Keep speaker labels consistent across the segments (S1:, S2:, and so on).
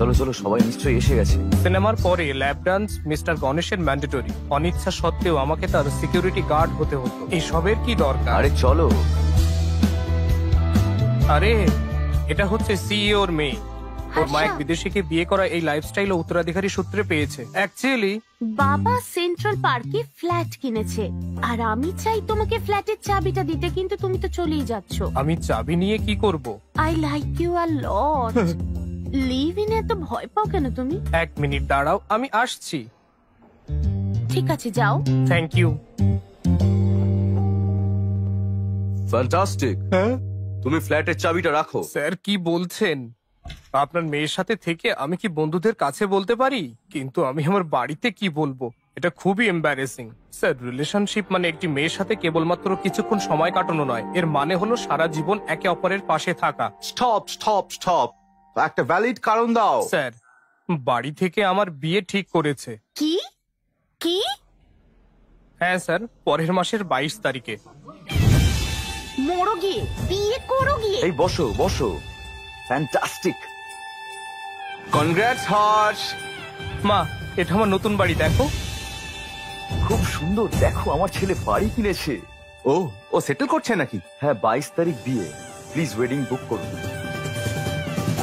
S1: চলো চলো, সবাই নিশ্চয়ই এসে গেছে।
S2: সিনেমার পরে ল্যাব ডান্স মিস্টার গণেশের ম্যান্ডেটরি। অনিচ্ছা সত্ত্বেও আমাকে তার সিকিউরিটি গার্ড হতে হতো। এইসবের কি দরকার?
S1: আরে চলো।
S2: আরে এটা হচ্ছে সিইওর মেয়ে। ওর মা এক বিদেশিকে বিয়ে করা এই লাইফস্টাইল ও উত্তরাধিকারী সূত্রে পেয়েছে। অ্যাকচুয়ালি
S3: বাবা সেন্ট্রাল পার্কে ফ্ল্যাট কিনেছে আর আমি চাই তোমাকে ফ্ল্যাটের চাবিটা দিতে, কিন্তু তুমি তো চলেই যাচ্ছ।
S2: আমি চাবি নিয়ে কি করব?
S3: I like you a lot. Live in এত ভয় পাও কেন তুমি?
S2: এক মিনিট দাঁড়াও, আমি আসছি।
S3: ঠিক আছে যাও।
S2: Thank you.
S1: ফ্যান্টাস্টিক।
S2: হ্যাঁ
S1: তুমি ফ্ল্যাটের চাবিটা রাখো।
S2: স্যার কি বলছেন? আপনার মেয়ের সাথে থেকে আমি কি বন্ধুদের কাছে বলতে পারি, কিন্তু আমি আমার বাড়িতে কি বলবো? এটা খুবই এম্বারেসিং। স্যার রিলেশনশিপ মানে একটি মেয়ের সাথে কেবলমাত্র কিছুক্ষণ সময় কাটানো নয়, এর মানে হলো সারা জীবন একে অপরের পাশে থাকা।
S1: স্টপ স্টপ স্টপ, একটা ভ্যালিড কারণ দাও।
S2: স্যার বাড়ি থেকে আমার বিয়ে ঠিক করেছে।
S3: কি কি?
S2: হ্যাঁ স্যার, পরের মাসের 22 তারিখে।
S3: মরো গিয়ে, বিয়ে করো গিয়ে।
S1: এই বসো বসো। Fantastic, congrats Harsh.
S2: মা, এটা আমার নতুন বাড়ি, দেখো।
S1: খুব সুন্দর। দেখো আমার ছেলে বাড়ি কিনেছে। ও সেটেল করছে নাকি? হ্যাঁ, 22 তারিখ বিয়ে। প্লিজ ওয়েডিং বুক করুন।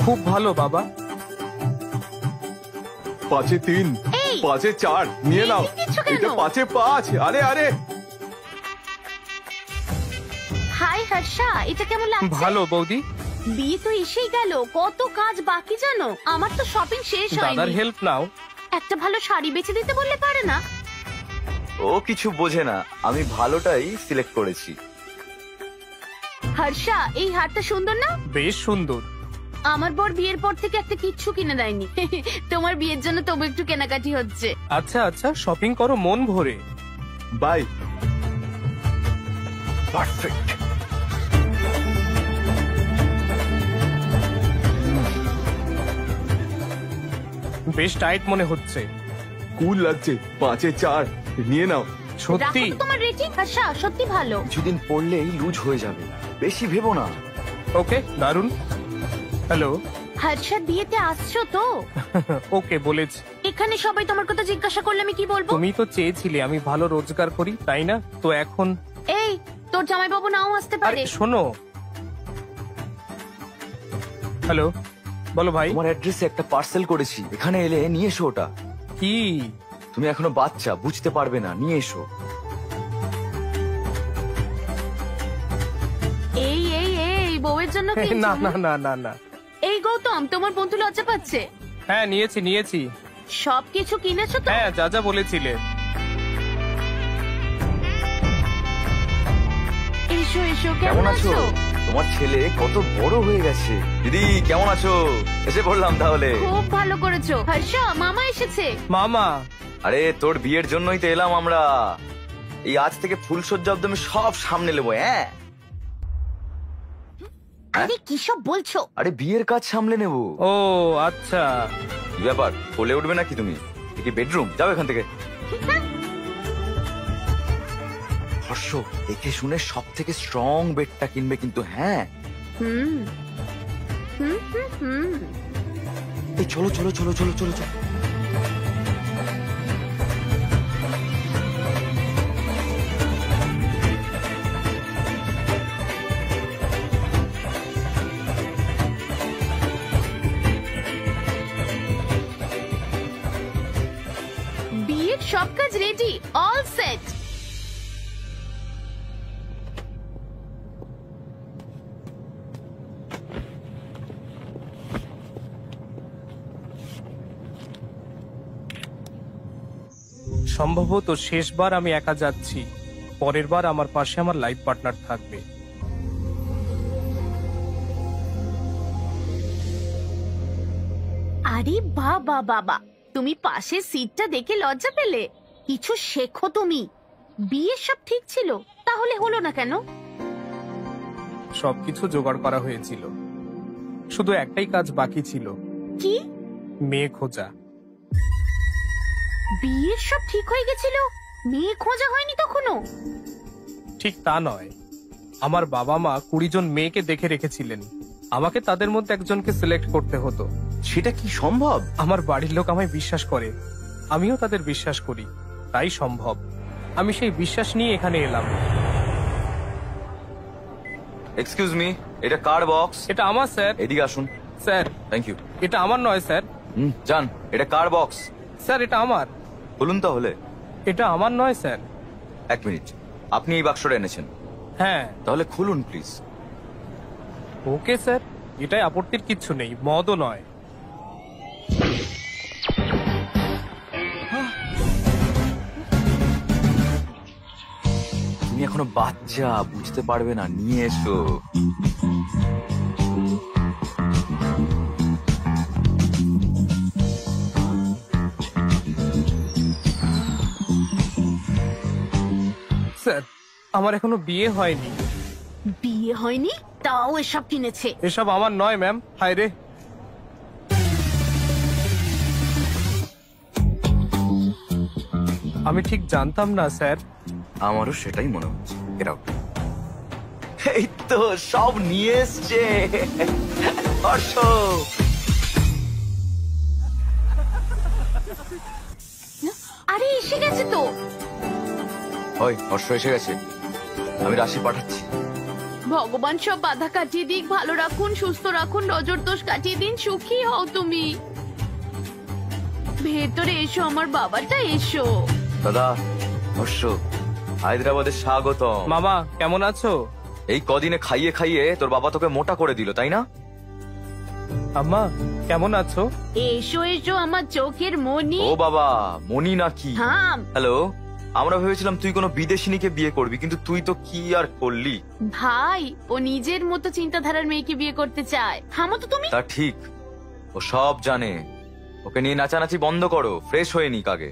S2: খুব ভালো বাবা।
S1: 5-এ 3,
S3: এই!
S1: 5-এ 4 নিয়ে নাও।
S3: কিছু কেন?
S1: এটা 5-এ 5। আরে আরে
S3: হাই হর্ষা, এটা কেমন লাগছে?
S2: ভালো বৌদি।
S3: বিয়ে তো এসেই গেল, কত কাজ বাকি জানো? আমার তো শপিং শেষ
S2: দাদার
S3: হয়নি।
S2: হেল্প নাও।
S3: একটা ভালো শাড়ি বেছে দিতে বললে পারে না?
S1: ও কিছু বোঝে না, আমি ভালোটাই সিলেক্ট করেছি।
S3: হর্ষা, এই হারটা সুন্দর না?
S2: বেশ সুন্দর।
S3: আমার বর বিয়ের পর থেকে একটা কিচ্ছু কিনে দেয়নি। তোমার বিয়ের জন্য তবু একটু কেনাকাটি হচ্ছে।
S2: আচ্ছা আচ্ছা, শপিং করো মন ভরে।
S1: বাই। পারফেক্ট।
S2: বেশ টাইট মনে হচ্ছে।
S1: কুল লাগছে। 5-এ 4 নিয়ে নাও।
S2: সত্যি?
S3: রাখো তো তোমার রেটিং। হর্ষা সত্যি ভালো।
S1: কিছুদিন পড়লেই লুজ হয়ে যাবে, বেশি ভেবো না।
S2: ওকে, দারুন। হ্যালো।
S3: হর্ষার বিয়েতে আসছো তো?
S2: ওকে বলেছি।
S3: এখানে সবাই তোমার কথা জিজ্ঞাসা করলে আমি কি বলবো?
S2: তুমি তো চেয়েছিলে আমি ভালো রোজগার করি, তাই না? তো এখন
S3: এই, তোর জামাইবাবু নাও আসতে
S2: আরে
S3: পারে।
S2: শোনো। হ্যালো, বলো ভাই।
S1: তোমার অ্যাড্রেসে একটা পার্সেল করেছি, এখানে এলে নিয়ে এসো ওটা।
S2: কি?
S1: তুমি এখনো বাচ্চা, বুঝতে পারবে না, নিয়ে এসো।
S3: এই এই এই, বউয়ের জন্য কিনছো?
S2: না না না না না।
S3: এই গৌতম, তোমার বন্ধু লজ্জা পাচ্ছে।
S2: হ্যাঁ নিয়েছি নিয়েছি।
S3: সবকিছু কিনেছো তো?
S2: হ্যাঁ, যা যা বলেছিলে।
S3: এসো এসো,
S1: কেমন আছো? তোমার ছেলে কত বড় হয়ে গেছে। দিদি কেমন আছো? এসে পড়লাম তাহলে।
S3: খুব ভালো করেছো। হর্ষা, মামা এসেছে।
S2: মামা?
S1: আরে তোর বিয়ের জন্যই তো এলাম আমরা। এই আজ থেকে ফুলসজ্জা অব্দি আমি সব সামনে নেবো। হ্যাঁ,
S3: আরে কি সব বলছো?
S1: আরে বিয়ের কাজ সামলে নেবো।
S2: ও আচ্ছা।
S1: কি ব্যাপার, কোলে উঠবে নাকি তুমি? কি বেডরুম? যাও এখান থেকে। হর্ষ, দেখে শুনে সব থেকে স্ট্রং বেডটা কিনবে কিন্তু। হ্যাঁ,
S3: হুম হুম হুম হুম।
S1: এই চলো চলো চলো চলো চলো চলো।
S3: বিয়ের সব কাজ রেডি, অল সেট।
S2: সম্ভবত শেষবার আমি একা যাচ্ছি, পরের বার আমার পাশে আমার লাইফ পার্টনার থাকবে।
S3: আরে বাবা বাবা, তুমি পাশের সিটটা দেখে লজ্জা পেলে? কিছু শেখো তুমি। বিয়ে সব ঠিক ছিল, তাহলে হলো না কেন?
S2: সবকিছু জোগাড় করা হয়েছিল, শুধু একটাই কাজ বাকি ছিল।
S3: কি?
S2: মেয়ে খোঁজা।
S3: বিয়ের সব ঠিক হয়ে গেছিল, মেয়ে খোঁজা হয়নি তখনো?
S2: ঠিক তা নয়, আমার বাবা মা 20 জন মেয়েকে দেখে রেখেছিলেন। আমাকে তাদের মধ্যে একজনকে সিলেক্ট করতে হতো।
S1: সেটা কি সম্ভব?
S2: আমার বাড়ির লোক আমায় বিশ্বাস করে, আমিও তাদের বিশ্বাস করি, তাই সম্ভব। আমি সেই বিশ্বাস নিয়ে এখানে এলাম।
S1: এক্সকিউজ মি, এটা কার বক্স?
S2: এটা আমার স্যার।
S1: এদিকে আসুন।
S2: Sir,
S1: thank you.
S2: এটা আমার নয় স্যার।
S1: যান, এটা কার বক্স?
S2: স্যার, এটা আমার।
S1: বলুন তাহলে।
S2: এটা আমার নয় স্যার।
S1: এক মিনিট, আপনি এই বাক্সটা এনেছেন?
S2: হ্যাঁ।
S1: তাহলে খুলুন প্লিজ।
S2: ওকে স্যার, এটাই আপত্তির কিচ্ছু নেই, মদও নয়।
S1: তুমি এখনো বাচ্চা, বুঝতে পারবে না, নিয়ে এসো।
S2: স্যার, আমার এখনো বিয়ে হয়নি।
S3: বিয়ে হয়নি তাও এসব কিনেছে?
S2: এসব আমার নয় ম্যাম। হায় রে। আমি ঠিক জানতাম না স্যার।
S1: আমারও সেটাই মনে হচ্ছে। এরাও এই তো সব নিয়ে এসছে। হর্ষ,
S3: আরে এসে গেছে তো।
S1: ওই হর্ষ এসে গেছে, আমি রাশি পাঠাচ্ছি।
S3: ভগবান সব বাধা কাটিয়ে দিক, ভালো রাখুন, সুস্থ রাখুন, নজর দোষ কাটিয়ে দিন, সুখী হও তুমি। ভেতরে এসো আমার বাবাটা, এসো।
S1: দাদা, হর্ষ, হায়দ্রাবাদে স্বাগত।
S2: মামা কেমন আছো?
S1: এই কদিনে খাইয়ে খাইয়ে তোর বাবা তোকে মোটা করে দিল, তাই না?
S2: আম্মা কেমন আছো?
S3: এসো এসো আমার চোখের মনি।
S1: ও বাবা, মনি নাকি?
S3: থাম।
S1: হ্যালো, আমরা ভেবেছিলাম তুই কোনো বিদেশিনীকে বিয়ে করবি, কিন্তু তুই তো কি আর করলি।
S3: ভাই, ও নিজের মতো চিন্তাধারার মেয়েকে বিয়ে করতে চায়। থামো তো তুমি।
S1: তা ঠিক, ও সব জানে। ওকে নিয়ে নাচানাচি বন্ধ করো, ফ্রেশ হয়ে নিক আগে।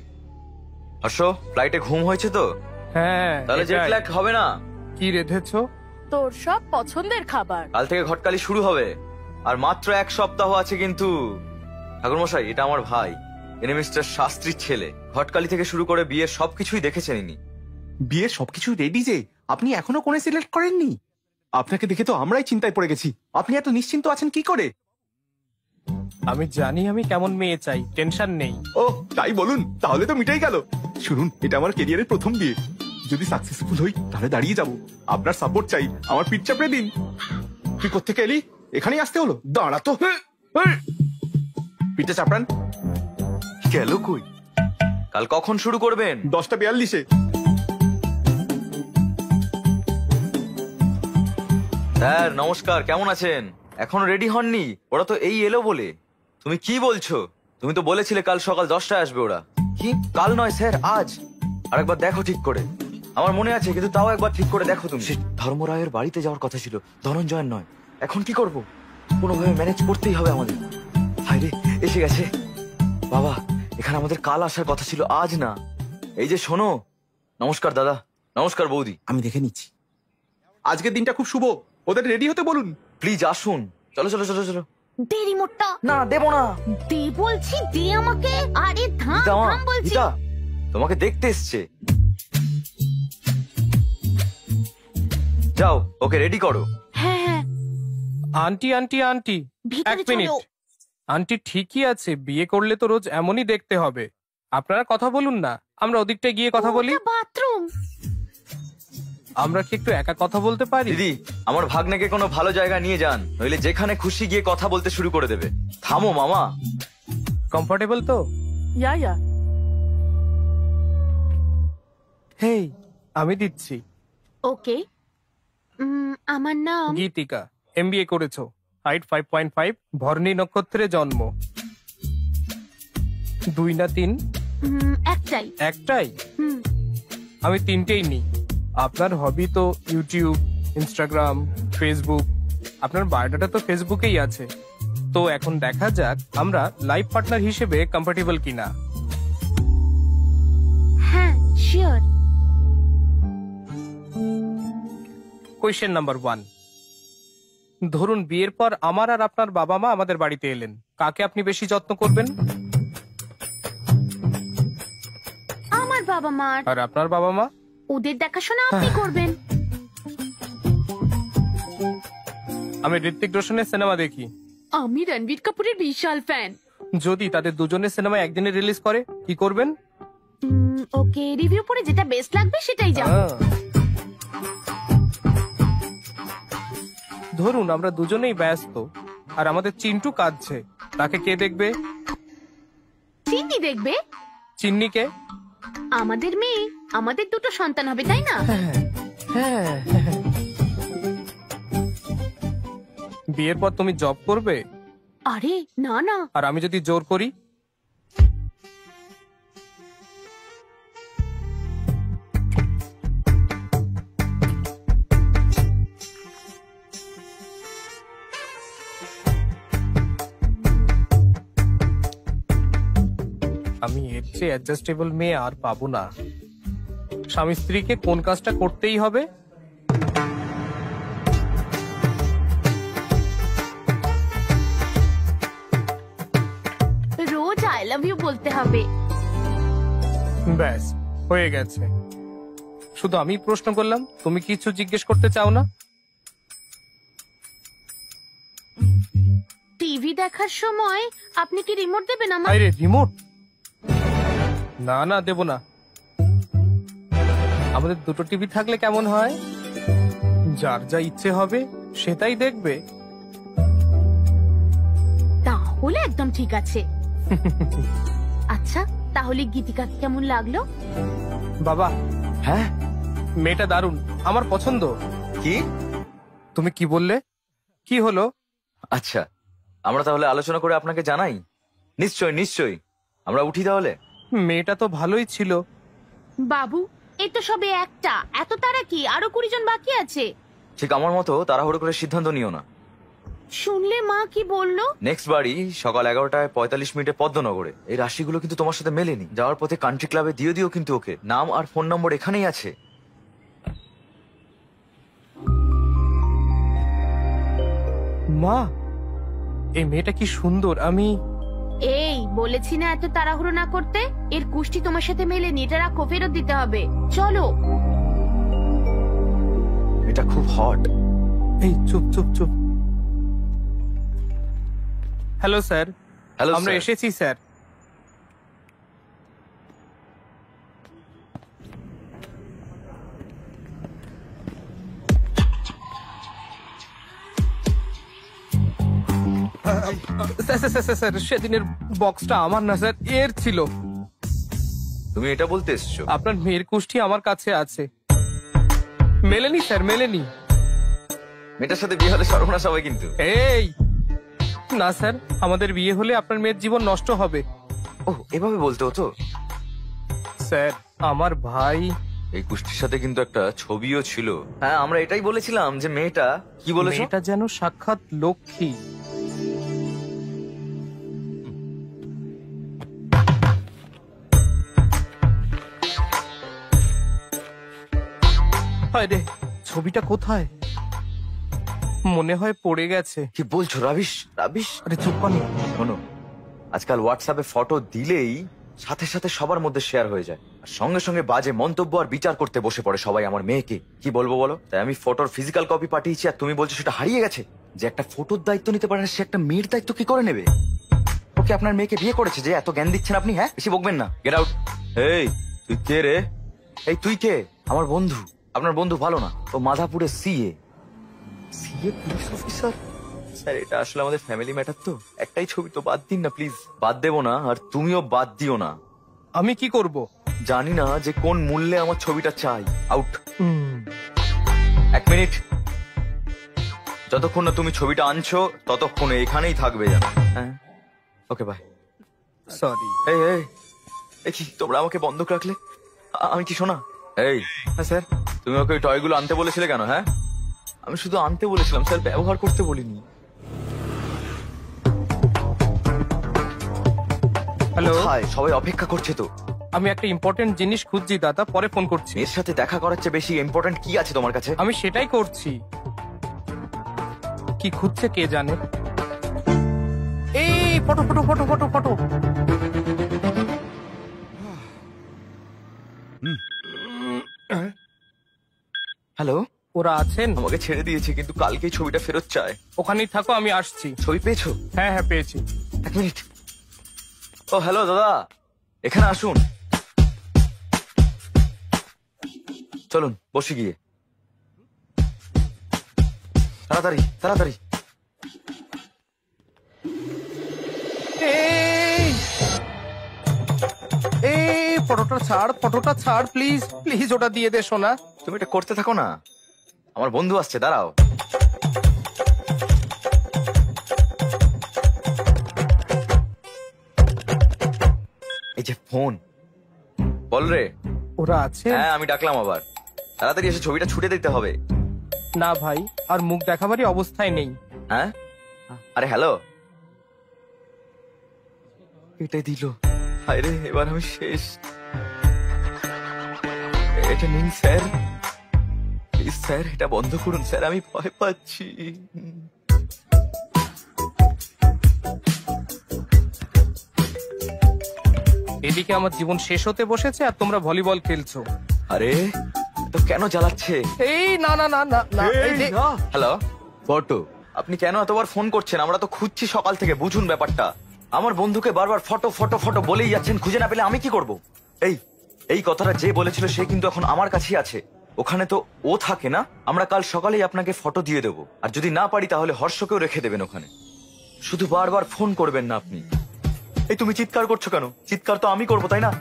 S1: হর্ষ, ফ্লাইটে ঘুম হয়েছে তো?
S2: হ্যাঁ।
S1: তাহলে জেট ল্যাগ হবে না।
S2: কি রেধেছো?
S3: তোর সব পছন্দের খাবার।
S1: কাল থেকে ঘটকালি শুরু হবে, আর মাত্র 1 সপ্তাহ আছে কিন্তু। ঠাকুরমশাই, এটা আমার ভাই, ইনি মিস্টার শাস্ত্রীর ছেলে। ঘটকালি থেকে শুরু করে বিয়ের সবকিছুই দেখেছেন ইনি।
S4: বিয়ের সবকিছু রেডি যে, আপনি এখনো কোণে সিলেক্ট করেননি? আপনাকে দেখে তো আমরাই চিন্তায় পড়ে গেছি। আপনি এত নিশ্চিন্ত আছেন কি করে?
S2: আমি জানি আমি কেমন মেয়ে চাই, টেনশন নেই।
S4: ও তাই বলুন, তাহলে তো মিটাই গেল। শুনুন, এটা আমার কেরিয়ারের প্রথম বিয়ে। যদি সাকসেসফুল হই তাহলে দাঁড়িয়ে যাব। আপনার সাপোর্ট চাই, আমার পিঠ চাপড়ে দিন। তুই কোত্থেকে এলি? এখানেই আসতে হলো? দাঁড়া তো, পিঠে চাপড়ান।
S1: গেল কই? কাল কখন শুরু করবেন?
S4: 10:42-এ।
S1: স্যার নমস্কার, কেমন আছেন? এখনো রেডি হননি? ওরা তো এই এলো বলে। তুমি কি বলছো? তুমি তো বলেছিলে কাল সকাল 10টায় আসবে ওরা। কি কাল নয় স্যার, আজ। আরেকবার দেখো ঠিক করে। আমার মনে আছে, কিন্তু তাও একবার ঠিক করে দেখো তুমি। ধর্মরায়ের বাড়িতে যাওয়ার কথা ছিল, ধনঞ্জয়ের নয়। এখন কি করব? কোনোভাবে ম্যানেজ করতেই হবে আমাদের। হায়রে, এসে গেছে। বাবা, এখানে আমাদের কাল আসার কথা ছিল, আজ না। এই যে শোনো। নমস্কার দাদা। নমস্কার বৌদি।
S4: আমি দেখে নিচ্ছি। আজকের দিনটা খুব শুভ, ওদের রেডি হতে বলুন।
S1: প্লিজ আসুন। চলো চলো চলো চলো।
S3: দে রিমোটটা।
S1: না, দেবো না।
S3: দে বলছি, দে আমাকে। আরে থাম
S1: গীতা মা,
S3: থাম বলছি।
S1: গীতা, তোমাকে দেখতে এসছে। যাও, ওকে রেডি করো।
S3: হ্যাঁ হ্যাঁ,
S2: আন্টি আন্টি আন্টি,
S3: ভিতরে
S2: এক মিনিট।
S3: চলো।
S2: আন্টি ঠিকই আছে, বিয়ে করলে তো রোজ এমনই দেখতে হবে। আপনারা কথা বলুন না, আমরা ওদিকটায় গিয়ে কথা বলি।
S3: ওটা বাথরুম।
S2: আমরা কি একটু একা কথা বলতে পারি?
S1: দিদি, আমার ভাগ্নেকে কোনো ভালো জায়গা নিয়ে যান, নইলে যেখানে খুশি গিয়ে কথা বলতে শুরু করে দেবে। থামো মামা।
S2: কমফোর্টেবল তো?
S3: ইয়া ইয়া।
S2: হেই, আমি দিচ্ছি।
S3: ওকে। আমার নাম
S2: গীতিকা, এমবিএ করেছো, হাইট 5.5, ভরণী নক্ষত্রে জন্ম। 2 না 3?
S3: একটাই।
S2: একটাই?
S3: হুম।
S2: আমি 3টেই নিই। আপনার হবি তো ইউটিউব, ইনস্টাগ্রাম, ফেসবুক। আপনার বায়োডাটা তো ফেসবুকেই আছে। তো এখন দেখা যাক আমরা লাইফ পার্টনার হিসেবে কম্পার্টেবল কিনা।
S3: হ্যাঁ শিওর।
S2: কোয়েশ্চেন নাম্বার 1, ধরুন বিয়ের পর আমার আর আপনার বাবা মা আমাদের বাড়িতে এলেন, কাকে আপনি বেশি যত্ন করবেন?
S3: আমার বাবা মার।
S2: আর আপনার বাবা মা?
S3: ওদের দেখাশোনা আপনি করবেন।
S2: আমি ঋত্বিক রোশনের সিনেমা দেখি,
S3: আমি রণবীর কাপুরের বিশাল ফ্যান।
S2: যদি তাদের দুজনের সিনেমা একদিনে রিলিজ করে কি করবেন?
S3: ওকে, রিভিউ পড়ে যেটা বেস্ট লাগবে সেটাই যাবো।
S2: আহ। ধরুন আমরা দুজনেই ব্যস্ত আর আমাদের চিন্টু কাঁদছে, তাকে কে দেখবে?
S3: চিন্নি দেখবে?
S2: চিন্নিকে?
S3: আমাদের মেয়ে, আমাদের দুটো সন্তান হবে, তাই না?
S2: হ্যাঁ। বিয়ের পর তুমি জব করবে
S3: আরে না না,
S2: আর আমি যদি জোর করি? আমি এর চেয়ে অ্যাডজাস্টেবল মেয়ে আর পাবো না। স্বামী স্ত্রীকে কোন কাজটা করতেই হবে?
S3: রোজ আই লাভ ইউ বলতে হবে।
S2: ব্যাস হয়ে গেছে। শুধু আমি প্রশ্ন করলাম, তুমি কিছু জিজ্ঞেস করতে চাও না?
S3: টিভি দেখার সময় আপনি কি রিমোট দেবেন আমার?
S2: আরে রিমোট? না না, দেব না। আমাদের দুটো টিভি থাকলে কেমন হয়? যার যা ইচ্ছে হবে সেটাই দেখবে।
S3: তাহলে একদম ঠিক আছে। আচ্ছা, তাহলে গীতিকা কেমন লাগলো?
S2: বাবা,
S1: হ্যাঁ
S2: মেয়েটা দারুণ, আমার পছন্দ।
S1: কি?
S2: তুমি কি বললে? কি হলো?
S1: আচ্ছা, আমরা তাহলে আলোচনা করে আপনাকে জানাই। নিশ্চয় নিশ্চয়, আমরা উঠি তাহলে।
S2: মেয়েটা তো ভালোই ছিল।
S3: বাবু, এই তো সবে একটা, এত তারা কি? আরো 20 জন বাকি আছে।
S1: ঠিক আমার মতো তাড়াহুড়ো করে সিদ্ধান্ত নিও না।
S3: শুনলে মা কি বললো?
S1: নেক্সট বাড়ি সকাল 11টায় 45 মিনিটে পদ্মনগরে। এই রাশিগুলো কিন্তু তোমার সাথে মেলেনি। যাওয়ার পথে কান্ট্রি ক্লাবে দিয়ে দিও কিন্তু ওকে। নাম আর ফোন নম্বর এখানেই আছে।
S2: মা, এই মেয়েটা কি সুন্দর। আমি
S3: এই বলেছি না এত তাড়াহুড়ো না করতে। এর কুষ্টি তোমার সাথে মেলেনি, এটা রাখো, ফেরত দিতে হবে। চলো।
S1: এটা খুব হট।
S2: এই চুপ চুপ চুপ। Hello sir.
S1: হ্যালো
S2: আমরা
S1: স্যার।
S2: এসেছি স্যার। স্যার, সেদিনের বক্সটা আমার না স্যার, এর ছিল।
S1: তুমি এটা বলতে এসছো?
S2: আপনার মেয়ের কুষ্টি আমার কাছে আছে। মেলেনি স্যার, মেলেনি।
S1: মেয়েটার সাথে বিয়ে হলে সর্বনাশ হবে কিন্তু।
S2: এই না স্যার, আমাদের বিয়ে হলে আপনার মেয়ের জীবন নষ্ট হবে।
S1: ওহ, এভাবে বলতে হতো।
S2: স্যার, আমার ভাই।
S1: এই কুষ্টির সাথে কিন্তু একটা ছবিও ছিল। হ্যাঁ, আমরা এটাই বলেছিলাম যে মেয়েটা, কি বলেছো?
S2: মেয়েটা যেন সাক্ষাৎ লক্ষ্মী। হায় রে, ছবিটা কোথায়? মনে হয় পড়ে গেছে।
S1: কি বলছো রাবিশ? রাবিশ?
S2: আরে চুপ পানি।
S1: শোনো, আজকাল হোয়াটসঅ্যাপে ফটো দিলেই সাথে সাথে সবার মধ্যে শেয়ার হয়ে যায়, আর সঙ্গে সঙ্গে বাজে মন্তব্য আর বিচার করতে বসে পড়ে সবাই আমার মেয়েকে। কি বলবো বলো? তাই আমি ফটোর ফিজিক্যাল কপি পাঠিয়েছি, আর তুমি বলছো সেটা হারিয়ে গেছে। যে একটা ফটোর দায়িত্ব নিতে পারে না, সে একটা মেয়ের দায়িত্ব কি করে নেবে? ওকে আপনার মেয়েকে বিয়ে করেছে যে এত জ্ঞান দিচ্ছেন আপনি? হ্যাঁ, বেশি বকবেন না। Get out. এই তুই কে রে? এই তুই কে? আমার বন্ধু। আপনার বন্ধু ভালো না, ও মাধাপুরে CA. CA police officer? Sir, এটা আসলে আমাদের ফ্যামিলি ম্যাটার, তো একটাই ছবি তো বাদ দিন না প্লিজ। বাদ দেবো না, আর তুমিও বাদ দিও না।
S2: আমি কি করব?
S1: জানি না যে কোন মূল্যে আমার ছবিটা চাই। আউট। 1 মিনিট। যতক্ষণ না তুমি ছবিটা আনছো ততক্ষণ এখানেই থাকবে জানো। হ্যাঁ, ওকে বাই।
S2: সরি।
S1: এই এই এই কি তোমরা আমাকে বন্ধক রাখলে? আমি কি শোনা? এই হ্যাঁ স্যার, তুমি ওকে ওই টয়গুলো আনতে বলেছিলে কেন? হ্যাঁ, আমি শুধু আনতে বলেছিলাম স্যার, ব্যবহার করতে বলিনি।
S2: হ্যালো,
S1: হাই, সবাই অপেক্ষা করছে তো।
S2: আমি একটা ইম্পর্টেন্ট জিনিস খুঁজছি দাদা, পরে ফোন করছি।
S1: এর সাথে দেখা করার চেয়ে বেশি ইম্পর্টেন্ট কি আছে তোমার কাছে?
S2: আমি সেটাই করছি। কি খুঁজছে কে জানে। এই photo photo photo photo photo.
S1: Hello,
S2: ও ওরা আছেন?
S1: আমাকে ছেড়ে দিয়েছে, কিন্তু কালকেই ছবিটা ফেরত চায়।
S2: ওখানেই থাকো, আমি আসছি।
S1: ছবি পেয়েছো?
S2: হ্যাঁ হ্যাঁ পেয়েছি।
S1: এক মিনিট। ও হ্যালো দাদা, এখানে আসুন। চলুন বসে গিয়ে। তাড়াতাড়ি তাড়াতাড়ি।
S2: ফটোটা ছাড় প্লিজ প্লিজ, ওটা দিয়ে দে সোনা।
S1: তুমি এটা করতে থাকো না, আমার বন্ধু আসছে, দাঁড়াও। এই যে ফোন, বল রে।
S2: ওরা আছে?
S1: হ্যাঁ আমি ডাকলাম আবার, তাড়াতাড়ি এসে ছবিটা ছুটে দিতে হবে।
S2: না ভাই, আর মুখ দেখাবারই অবস্থায় নেই।
S1: হ্যাঁ আরে হ্যালো, এটাই দিল। হায় রে, এবার আমি শেষ। এটা নিন স্যার, প্লিজ স্যার, এটা বন্ধ করুন স্যার, আমি ভয় পাচ্ছি।
S2: এদিকে আমার জীবন শেষ হতে বসেছে আর তোমরা ভলিবল খেলছো।
S1: আরে তো কেন জ্বালাচ্ছে?
S2: এই না না না না না, এই যে-
S1: হ্যালো ফটো, আপনি কেন এতবার ফোন করছেন? আমরা তো খুঁজছি সকাল থেকে, বুঝুন ব্যাপারটা। আমার বন্ধুকে বারবার ফটো ফটো ফটো বলেই যাচ্ছেন, খুঁজে না পেলে আমি কি করব? এই এই কথাটা যে বলেছিল সে কিন্তু এখন আমার কাছেই আছে। ওখানে তো ও থাকে না। আমরা কাল সকালেই আপনাকে ফটো দিয়ে দেবো, আর যদি না পারি তাহলে হর্ষকেও রেখে দেবেন ওখানে। শুধু বারবার ফোন করবেন না আপনি। এই তুমি চিৎকার করছো কেন? চিৎকার তো আমি করবো, তাই না?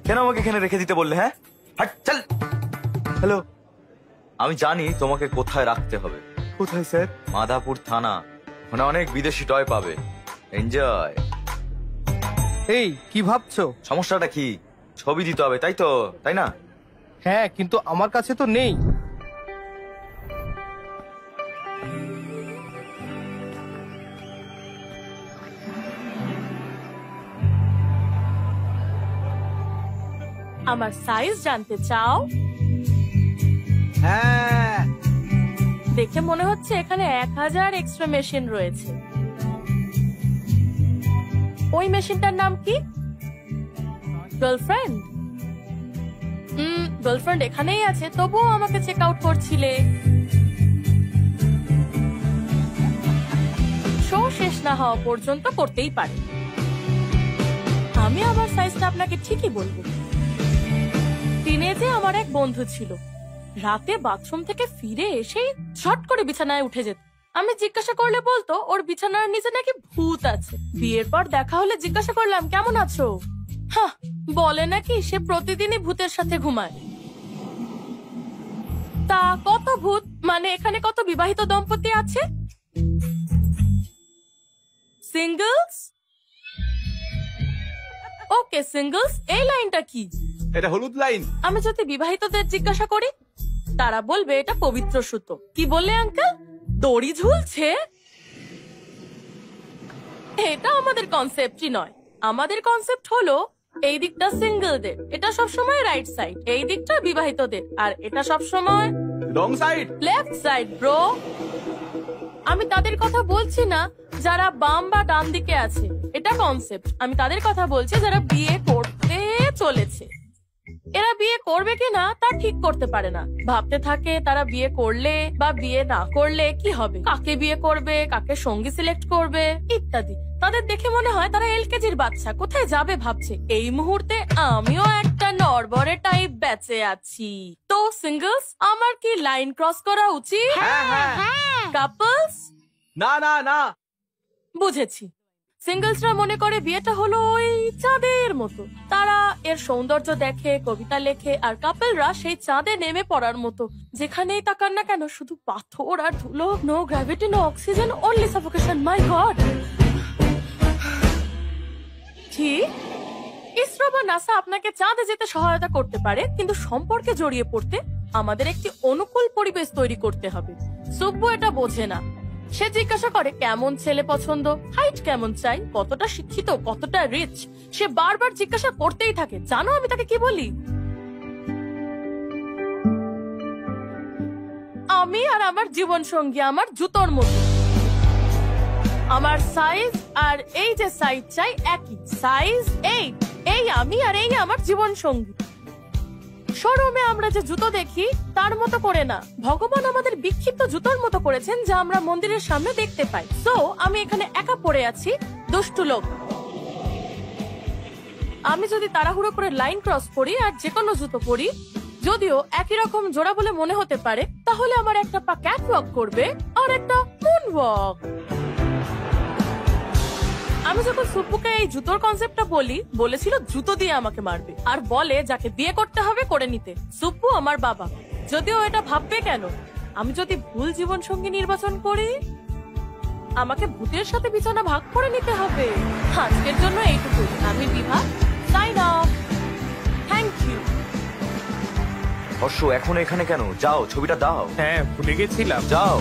S1: কেন আমাকে এখানে রেখে দিতে বললে? হ্যাঁ হাট চল। হ্যালো, আমি জানি তোমাকে কোথায় রাখতে হবে। কোথায় স্যার? মাধাপুর থানা, ওখানে অনেক বিদেশি টয় পাবে। এনজয়।
S2: এই কি ভাবছো?
S1: সমস্যাটা কি? ছবি দিতে হবে তাই তো, তাই না?
S2: হ্যাঁ, কিন্তু আমার কাছে তো নেই।
S5: আমার সাইজ জানতে চাও?
S6: হ্যাঁ,
S5: দেখে মনে হচ্ছে এখানে 1000 এক্সট্রা মেশিন রয়েছে। ওই মেশিনটার নাম কি? গার্লফ্রেন্ড? গার্লফ্রেন্ড এখানেই আছে, তবুও আমাকে চেক আউট করছিলে। শো শেষ না হওয়া পর্যন্ত করতেই পারে। আমি আমার সাইজটা আপনাকে ঠিকই বলবো। টিনেজে আমার এক বন্ধু ছিল, রাতে বাথরুম থেকে ফিরে এসেই শর্ট করে বিছানায় উঠে যেত। আমি জিজ্ঞাসা করলে বলতো ওর বিছানার নিচে নাকি ভূত আছে। বিয়ের পর দেখা হলে জিজ্ঞাসা করলাম কেমন আছো, হ্যাঁ বলে নাকি সে প্রতিদিনই ভূতের সাথে ঘুমায়। তা কত ভূত, মানে এখানে কত বিবাহিত দম্পতি আছে? সিঙ্গলস? ওকে সিঙ্গলস, এই লাইনটা কি?
S6: এটা হলুদ লাইন।
S5: আমি যদি বিবাহিতদের জিজ্ঞাসা করি তারা বলবে এটা পবিত্র সুতো। কি বললে আঙ্কেল? দড়ি ঝুলছে? এটা আমাদের কনসেপ্টই নয়। আমাদের কনসেপ্ট হলো এই দিকটা সিঙ্গেলদের, এটা সবসময় রাইট সাইড, এই দিকটা বিবাহিতদের, আর এটা সবসময়
S6: wrong side.
S5: Left side bro. আমি তাদের কথা বলছি না যারা বাম বা ডান দিকে আছে, এটা কনসেপ্ট। আমি তাদের কথা বলছি যারা বিয়ে করতে চলেছে। এরা বিয়ে করবে কিনা তা ঠিক করতে পারে না, ভাবতে থাকে তারা বিয়ে করলে বা বিয়ে না করলে কি হবে, কাকে বিয়ে করবে, কাকে সঙ্গী সিলেক্ট করবে ইত্যাদি। তাদের দেখে মনে হয় তারা এলকেজির বাচ্চা, কোথায় যাবে ভাবছে। এই মুহূর্তে আমিও একটা নড়বড়ে টাইপ বেঁচে আছি। তো সিঙ্গলস, আমার কি লাইন ক্রস করা উচিত? কাপলস?
S6: না না না,
S5: বুঝেছি। সিঙ্গলসরা মনে করে বিয়েটা হলো ওই চাঁদের মতো, তারা এর সৌন্দর্য দেখে, কবিতা লেখে, আর কাপলরা সেই চাঁদে নেমে পড়ার মতো, যেখানেই তাকান না কেন শুধু পাথর আর ধুলো, no gravity, no oxygen, only suffocation. My god. ঠিক, ইসরো বা নাসা আপনাকে চাঁদে যেতে সহায়তা করতে পারে, কিন্তু সম্পর্কে জড়িয়ে পড়তে আমাদের একটি অনুকূল পরিবেশ তৈরি করতে হবে। সুব্বু এটা বোঝে না। সে জিজ্ঞাসা করে কেমন ছেলে পছন্দ, হাইট কেমন চাই, কতটা শিক্ষিত, কতটা রিচ। সে বারবার জিজ্ঞাসা করতেই থাকে। জানো আমি তাকে কি বলি? আমি আর আমার জীবন সঙ্গী আমার জুতোর মতো। আমার সাইজ আর এই যে সাইজ চাই একই, সাইজ 8। এই আমি আর এই আমার জীবন সঙ্গী। শোরুমে আমরা যে জুতো দেখি তার মতো করে না, ভগবান আমাদের বিক্ষিপ্ত জুতোর মতো করেছেন যা আমরা মন্দিরের সামনে দেখতে পাই। সো আমি এখানে একা পড়ে আছি, দুষ্টু লোক। আমি যদি তাড়াহুড়ো করে লাইন ক্রস করি আর যে কোনো জুতো পরি, যদিও একই রকম জোড়া বলে মনে হতে পারে, তাহলে আমার একটা পা ক্যাট ওয়াক করবে আর একটা মুন ওয়াক। আমি যখন সুপুকে এই জুতোর কনসেপ্টটা বলেছিল জুতো দিয়ে আমাকে মারবে আর বলে যাকে বিয়ে করতে হবে করে নিতে। সুপু আমার বাবা, যদিও এটা ভাববে কেন আমি যদি ভুল জীবন সঙ্গী নির্বাচন করি, আমাকে ভূতের সাথে বিছানা ভাগ করে নিতে হবে। আজকের জন্য এইটুকু। আমি Bibha, sign off. Thank you.
S1: Harsh এখন এখানে কেন? যাও ছবিটা দাও।
S2: হ্যাঁ, ভুলে গেছিলাম।
S1: যাও।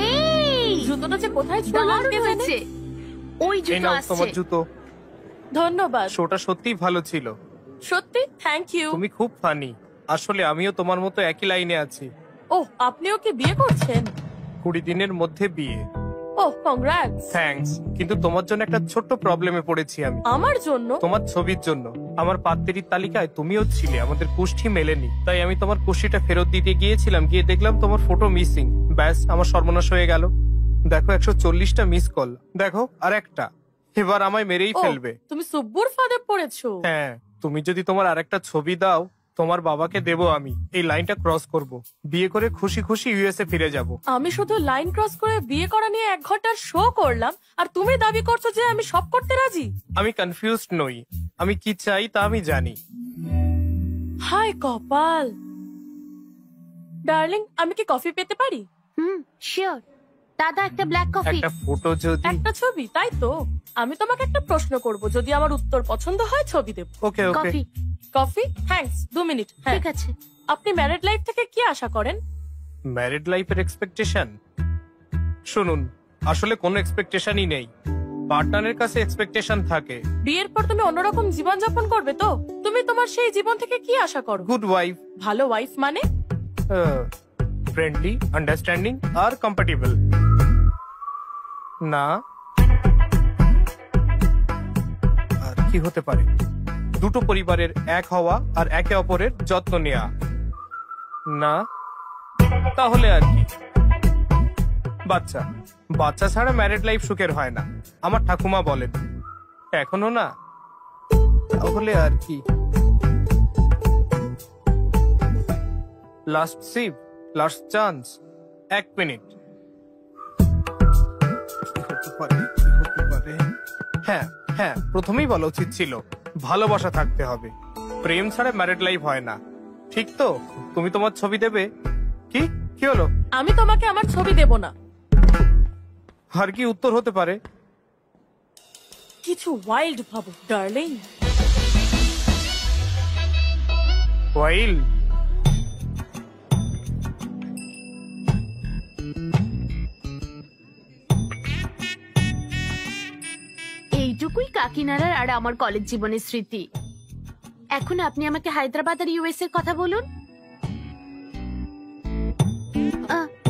S3: এই
S5: জুতোটা যে কোথায় ছুড়লাম
S3: দারুণ
S5: কে জানে?
S3: হয়েছে। ওই
S2: এই
S3: জুতো
S2: নাও
S3: আসছে।
S2: তোমার জুতো।
S5: ধন্যবাদ।
S2: শোটা সত্যিই ভালো ছিল।
S5: সত্যি থ্যাংক ইউ।
S2: তুমি খুব ফানি। আসলে আমিও তোমার মতো একই লাইনে আছি।
S5: ওহ, আপনিও কি বিয়ে করছেন?
S2: 20 দিনের মধ্যে বিয়ে।
S5: ওহ, কংগ্রাটস।
S2: থ্যাঙ্কস, কিন্তু তোমার জন্য একটা ছোট্ট প্রবলেমে পড়েছি আমি।
S5: আমার জন্য?
S2: তোমার ছবির জন্য। আমার পাত্রীর তালিকায় তুমিও ছিলে, আমাদের কুষ্ঠি মেলেনি। তাই আমি তোমার কুষ্ঠিটা ফেরত দিতে গিয়েছিলাম, গিয়ে দেখলাম তোমার ফটো মিসিং। ব্যাস, আমার সর্বনাশ হয়ে গেল। দেখো 140টা মিস কল, দেখো আর একটা। এবার আমায় মেরেই
S5: ওহ,
S2: ফেলবে।
S5: তুমি সুব্বুর ফাঁদে পড়েছো।
S2: হ্যাঁ, তুমি যদি তোমার আরেকটা ছবি দাও, তোমার বাবাকে দেবো আমি। এই লাইনটা ক্রস করব, বিয়ে করে খুশি খুশি ইউএসএ ফিরে যাব।
S5: আমি শুধু লাইন ক্রস করে বিয়ে করা নিয়ে 1 ঘন্টার শো করলাম আর তুমি দাবি করছো যে আমি সব করতে রাজি।
S2: আমি কনফিউজড নই, আমি কি চাই তা আমি জানি।
S5: হায় কপাল। ডার্লিং, আমি কি কফি পেতে পারি?
S3: শিওর। দাদা একটা ব্ল্যাক কফি।
S2: একটা ফটো যদি।
S5: একটা ছবি, তাই তো? আমি তোমাকে একটা প্রশ্ন করব, যদি আমার উত্তর পছন্দ হয় ছবি দেব।
S2: ওকে ওকে।
S3: কফি।
S5: কফি? থ্যাঙ্কস। 2 মিনিট। হ্যাঁ,
S3: ঠিক আছে।
S5: আপনি ম্যারিড লাইফ থেকে কি আশা করেন?
S2: ম্যারিড লাইফের এক্সপেকটেশন? শুনুন, আসলে কোনো এক্সপেকটেশনই নেই। পার্টনারের কাছে এক্সপেকটেশন থাকে।
S5: বিয়ের পর তুমি অন্যরকম জীবন যাপন করবে তো? তুমি তোমার সেই জীবন থেকে কি আশা করো?
S2: গুড ওয়াইফ,
S5: ভালো ওয়াইফ মানে?
S2: ফ্রেন্ডলি, আন্ডারস্ট্যান্ডিং আর কম্প্যাটেবল। না, আর কি হতে পারে? দুটো পরিবারের এক হওয়া আর একে অপরের যত্ন নেওয়া। না, তাহলে আর কি? বাচ্চা। বাচ্চা ছাড়া ম্যারিড লাইফ সুখের হয় না, আমার ঠাকুমা বলেন। এখনো না, তাহলে আর কি? Last sheep, last chance. 1 minute. হ্যাঁ হ্যাঁ, প্রথমেই বলা উচিত ছিল ভালোবাসা থাকতে হবে। প্রেম ছাড়া ম্যারিড লাইফ হয় না, ঠিক তো? তুমি তোমার ছবি দেবে? কি কি হলো?
S5: আমি তোমাকে আমার ছবি দেব না।
S2: আর কি উত্তর হতে পারে?
S5: কিছু ওয়াইল্ড ভাবো ডার্লিং।
S2: ওয়াইল।
S3: এইটুকুই কাকিনাড়ার আর আমার কলেজ জীবনের স্মৃতি। এখন আপনি আমাকে হায়দ্রাবাদ আর ইউএস এর কথা বলুন।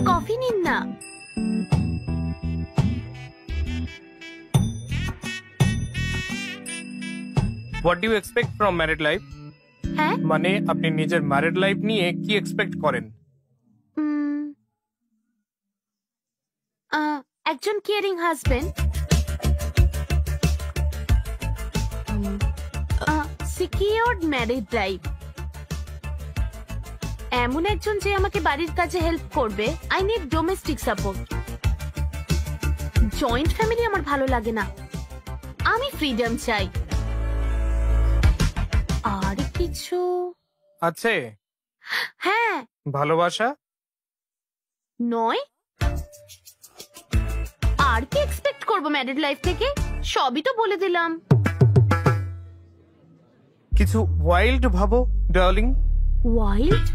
S3: কফি নিন না।
S2: What do you expect from married life?
S3: হ্যাঁ,
S2: মানে আপনি নিজের ম্যারিড লাইফ নিয়ে কি এক্সপেক্ট করেন?
S3: একজন caring husband, secured married life, এমন একজন যে আমাকে বাড়ির কাজে হেল্প করবে। I need domestic support. Joint family আমার ভালো লাগে না, আমি ফ্রিডম চাই। আর কিছু
S2: আছে?
S3: হ্যাঁ,
S2: ভালোবাসা?
S3: নয়। আর কি এক্সপেক্ট করবো ম্যারিড লাইফ থেকে? সবই তো বলে দিলাম।
S2: কিছু ওয়াইল্ড ভাবো ডার্লিং।
S3: ওয়াইল্ড?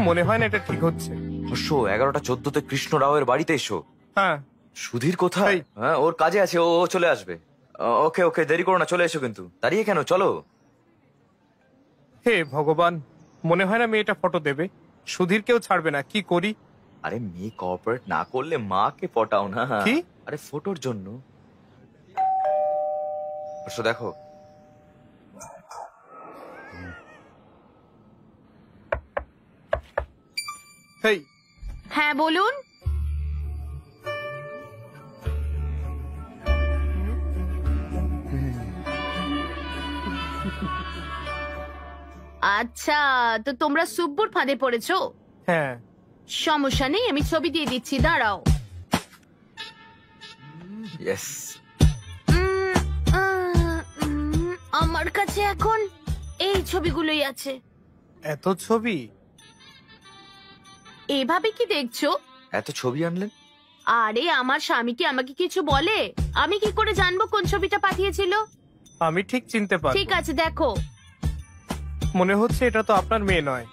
S2: মনে হয় না এটা ঠিক হচ্ছে।
S1: হর্ষ 11টা 14-তে কৃষ্ণ রাওয়ের বাড়িতে এসো।
S2: হ্যাঁ।
S1: সুধীর কোথায়?
S2: এই।
S1: হ্যাঁ, ওর কাজে আছে, ও চলে আসবে। ওকে ওকে, দেরি করো না, চলে এসো। কিন্তু দাঁড়িয়ে কেন, চলো।
S2: হে ভগবান, মনে হয় না মেয়েটা ফটো দেবে। সুধীর কেউ ছাড়বে না, কি করি?
S1: আরে মেয়ে কোঅপারেট না করলে মাকে পটাও না।
S2: কি?
S1: আরে ফটোর জন্য। হর্ষ দেখো,
S2: হেই,
S3: হ্যাঁ বলুন। আচ্ছা, তো তোমরা সুব্বুর ফাঁদে পড়েছো?
S2: হ্যাঁ
S3: সমস্যা নেই, আমি ছবি দিয়ে দিচ্ছি, দাঁড়াও।
S1: ইয়েস।
S3: আমার কাছে এখন এই ছবিগুলোই আছে।
S2: এত ছবি?
S3: এভাবে কি দেখছো?
S1: এত ছবি আনলেন?
S3: আরে আমার স্বামী কি আমাকে কিছু বলে? আমি কি করে জানবো কোন ছবিটা পাঠিয়েছিল?
S2: আমি ঠিক চিনতে পারি।
S3: ঠিক আছে, দেখো।
S2: মনে হচ্ছে এটা তো আপনার মেয়ে নয়।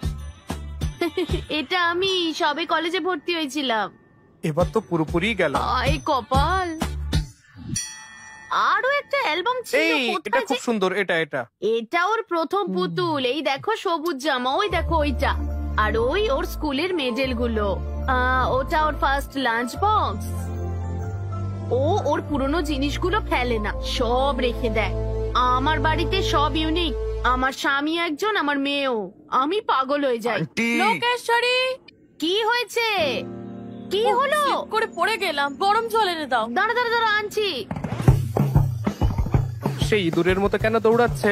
S3: এটা আমি সবে কলেজে ভর্তি হয়েছিলাম।
S2: এবার তো পুরোপুরি গেল।
S3: আয় কপাল। আরো একটা অ্যালবাম ছিল,
S2: এই এটা
S3: কোথায়
S2: খুব
S3: যে-
S2: সুন্দর, এটা এটা
S3: এটা ওর প্রথম পুতুল। এই দেখো সবুজ জামা, ওই দেখো ওইটা। আর ওই ওর স্কুলের মেডেল গুলো। ওটা ওর ফার্স্ট লাঞ্চ বক্স। ও ওর পুরনো জিনিসগুলো ফেলে না, সব রেখে দেয়। আমার বাড়িতে সব ইউনিক। আমার স্বামী একজন, আমার মেয়েও। আমি পাগল হয়ে যাই।
S1: আন্টি,
S5: লোকেশ্বরী,
S3: কি হয়েছে? কি হলো?
S5: slip করে পড়ে গেলাম, গরম জল এনে দাও।
S3: দাঁড়া দাঁড়া দাঁড়া, আনছি।
S2: সেই ইঁদুরের মতো কেন দৌড়াচ্ছে?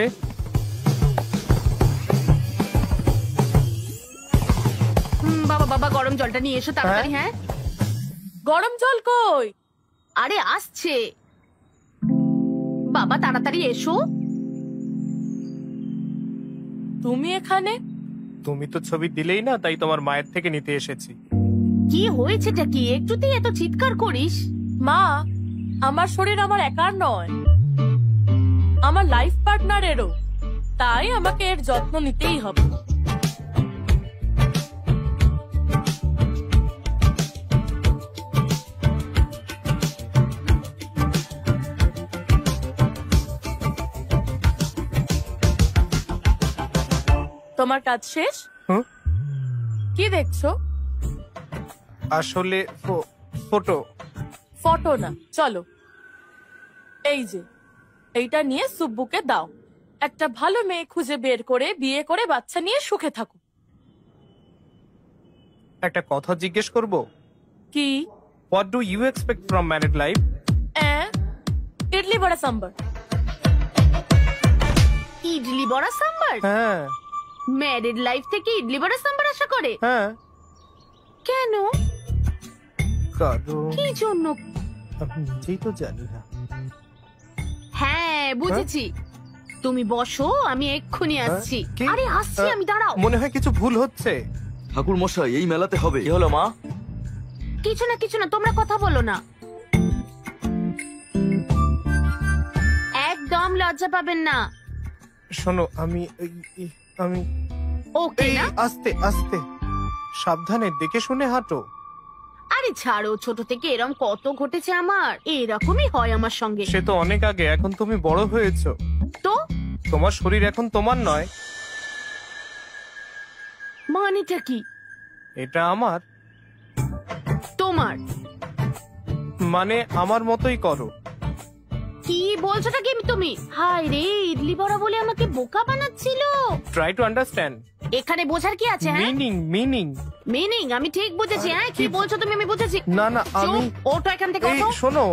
S3: বাবা বাবা, গরম জলটা নিয়ে এসো তাড়াতাড়ি। হ্যাঁ,
S5: গরম জল কই?
S3: আরে আসছে। বাবা তাড়াতাড়ি এসো।
S5: তুমি এখানে?
S2: তুমি তো ছবি দিলেই না, তাই তোমার মায়ের থেকে নিতে এসেছি।
S3: কি হয়েছেটা কি? একটুতেই এত চিৎকার করিস?
S5: মা, আমার শরীর আমার একার নয়, আমার লাইফ পার্টনারেরও। তাই আমাকে এর যত্ন নিতেই হবে। তোমার কাজ শেষ?
S2: হুম?
S5: কি দেখছো?
S2: আসলে ফটো।
S5: ফটো না, চলো। এই যে, এইটা নিয়ে সুব্বুকে দাও। একটা ভালো মেয়ে খুঁজে বের করে বিয়ে করে বাচ্চা নিয়ে সুখে থাকো।
S2: একটা কথা জিজ্ঞেস করব?
S5: কি?
S2: What do you expect from married life?
S5: Idli vada sambar.
S3: Idli vada sambar?
S2: হ্যাঁ
S3: ম্যারিড লাইফ থেকে ইডলি বড়া সাম্বার আশা করে?
S2: হ্যাঁ।
S3: কেন?
S2: কারণ
S3: কি জন্য?
S2: আমি নিজেই তো জানি না।
S3: হ্যাঁ বুঝেছি। তুমি বসো, আমি এক্ষুনি আসছি।
S2: কি?
S3: আরে আসছি আমি, দাঁড়াও।
S2: মনে হয় কিছু ভুল হচ্ছে।
S1: ঠাকুর মশাই, এই মেলাতে হবে। কি হলো মা?
S3: কিছু না কিছু না, তোমরা কথা বলো না। একদম লজ্জা পাবেন না।
S2: শোনো, আমি
S3: ওকে
S2: এই
S3: না?
S2: আস্তে আস্তে সাবধানে দেখে শুনে হাঁটো।
S3: আরে ছাড়ো, ছোট থেকে এরকম কত ঘটেছে আমার। এরকমই হয় আমার সঙ্গে।
S2: সে তো অনেক আগে, এখন তুমি বড় হয়েছো।
S3: তো
S2: তোমার শরীর এখন তোমার নয়।
S3: মানেটা কি?
S2: এটা আমার,
S3: তোমার
S2: মানে আমার মতোই করো।
S3: কি বলছোটা কি তুমি? হায় রে, ইডলি বড়া বলে আমাকে বোকা বানাচ্ছিল।
S2: ট্রাই টু আন্ডারস্ট্যান্ড
S3: এখানে বোঝার কি আছে? হ্যাঁ,
S2: মিনিং।
S3: মিনিং আমি ঠিক বুঝেছি। হ্যাঁ, কি বলছো তুমি? আমি বুঝেছি।
S2: না না, আমি
S3: চুপ, ওঠো এখান থেকে,
S2: এই
S3: ওঠো
S2: শোনো,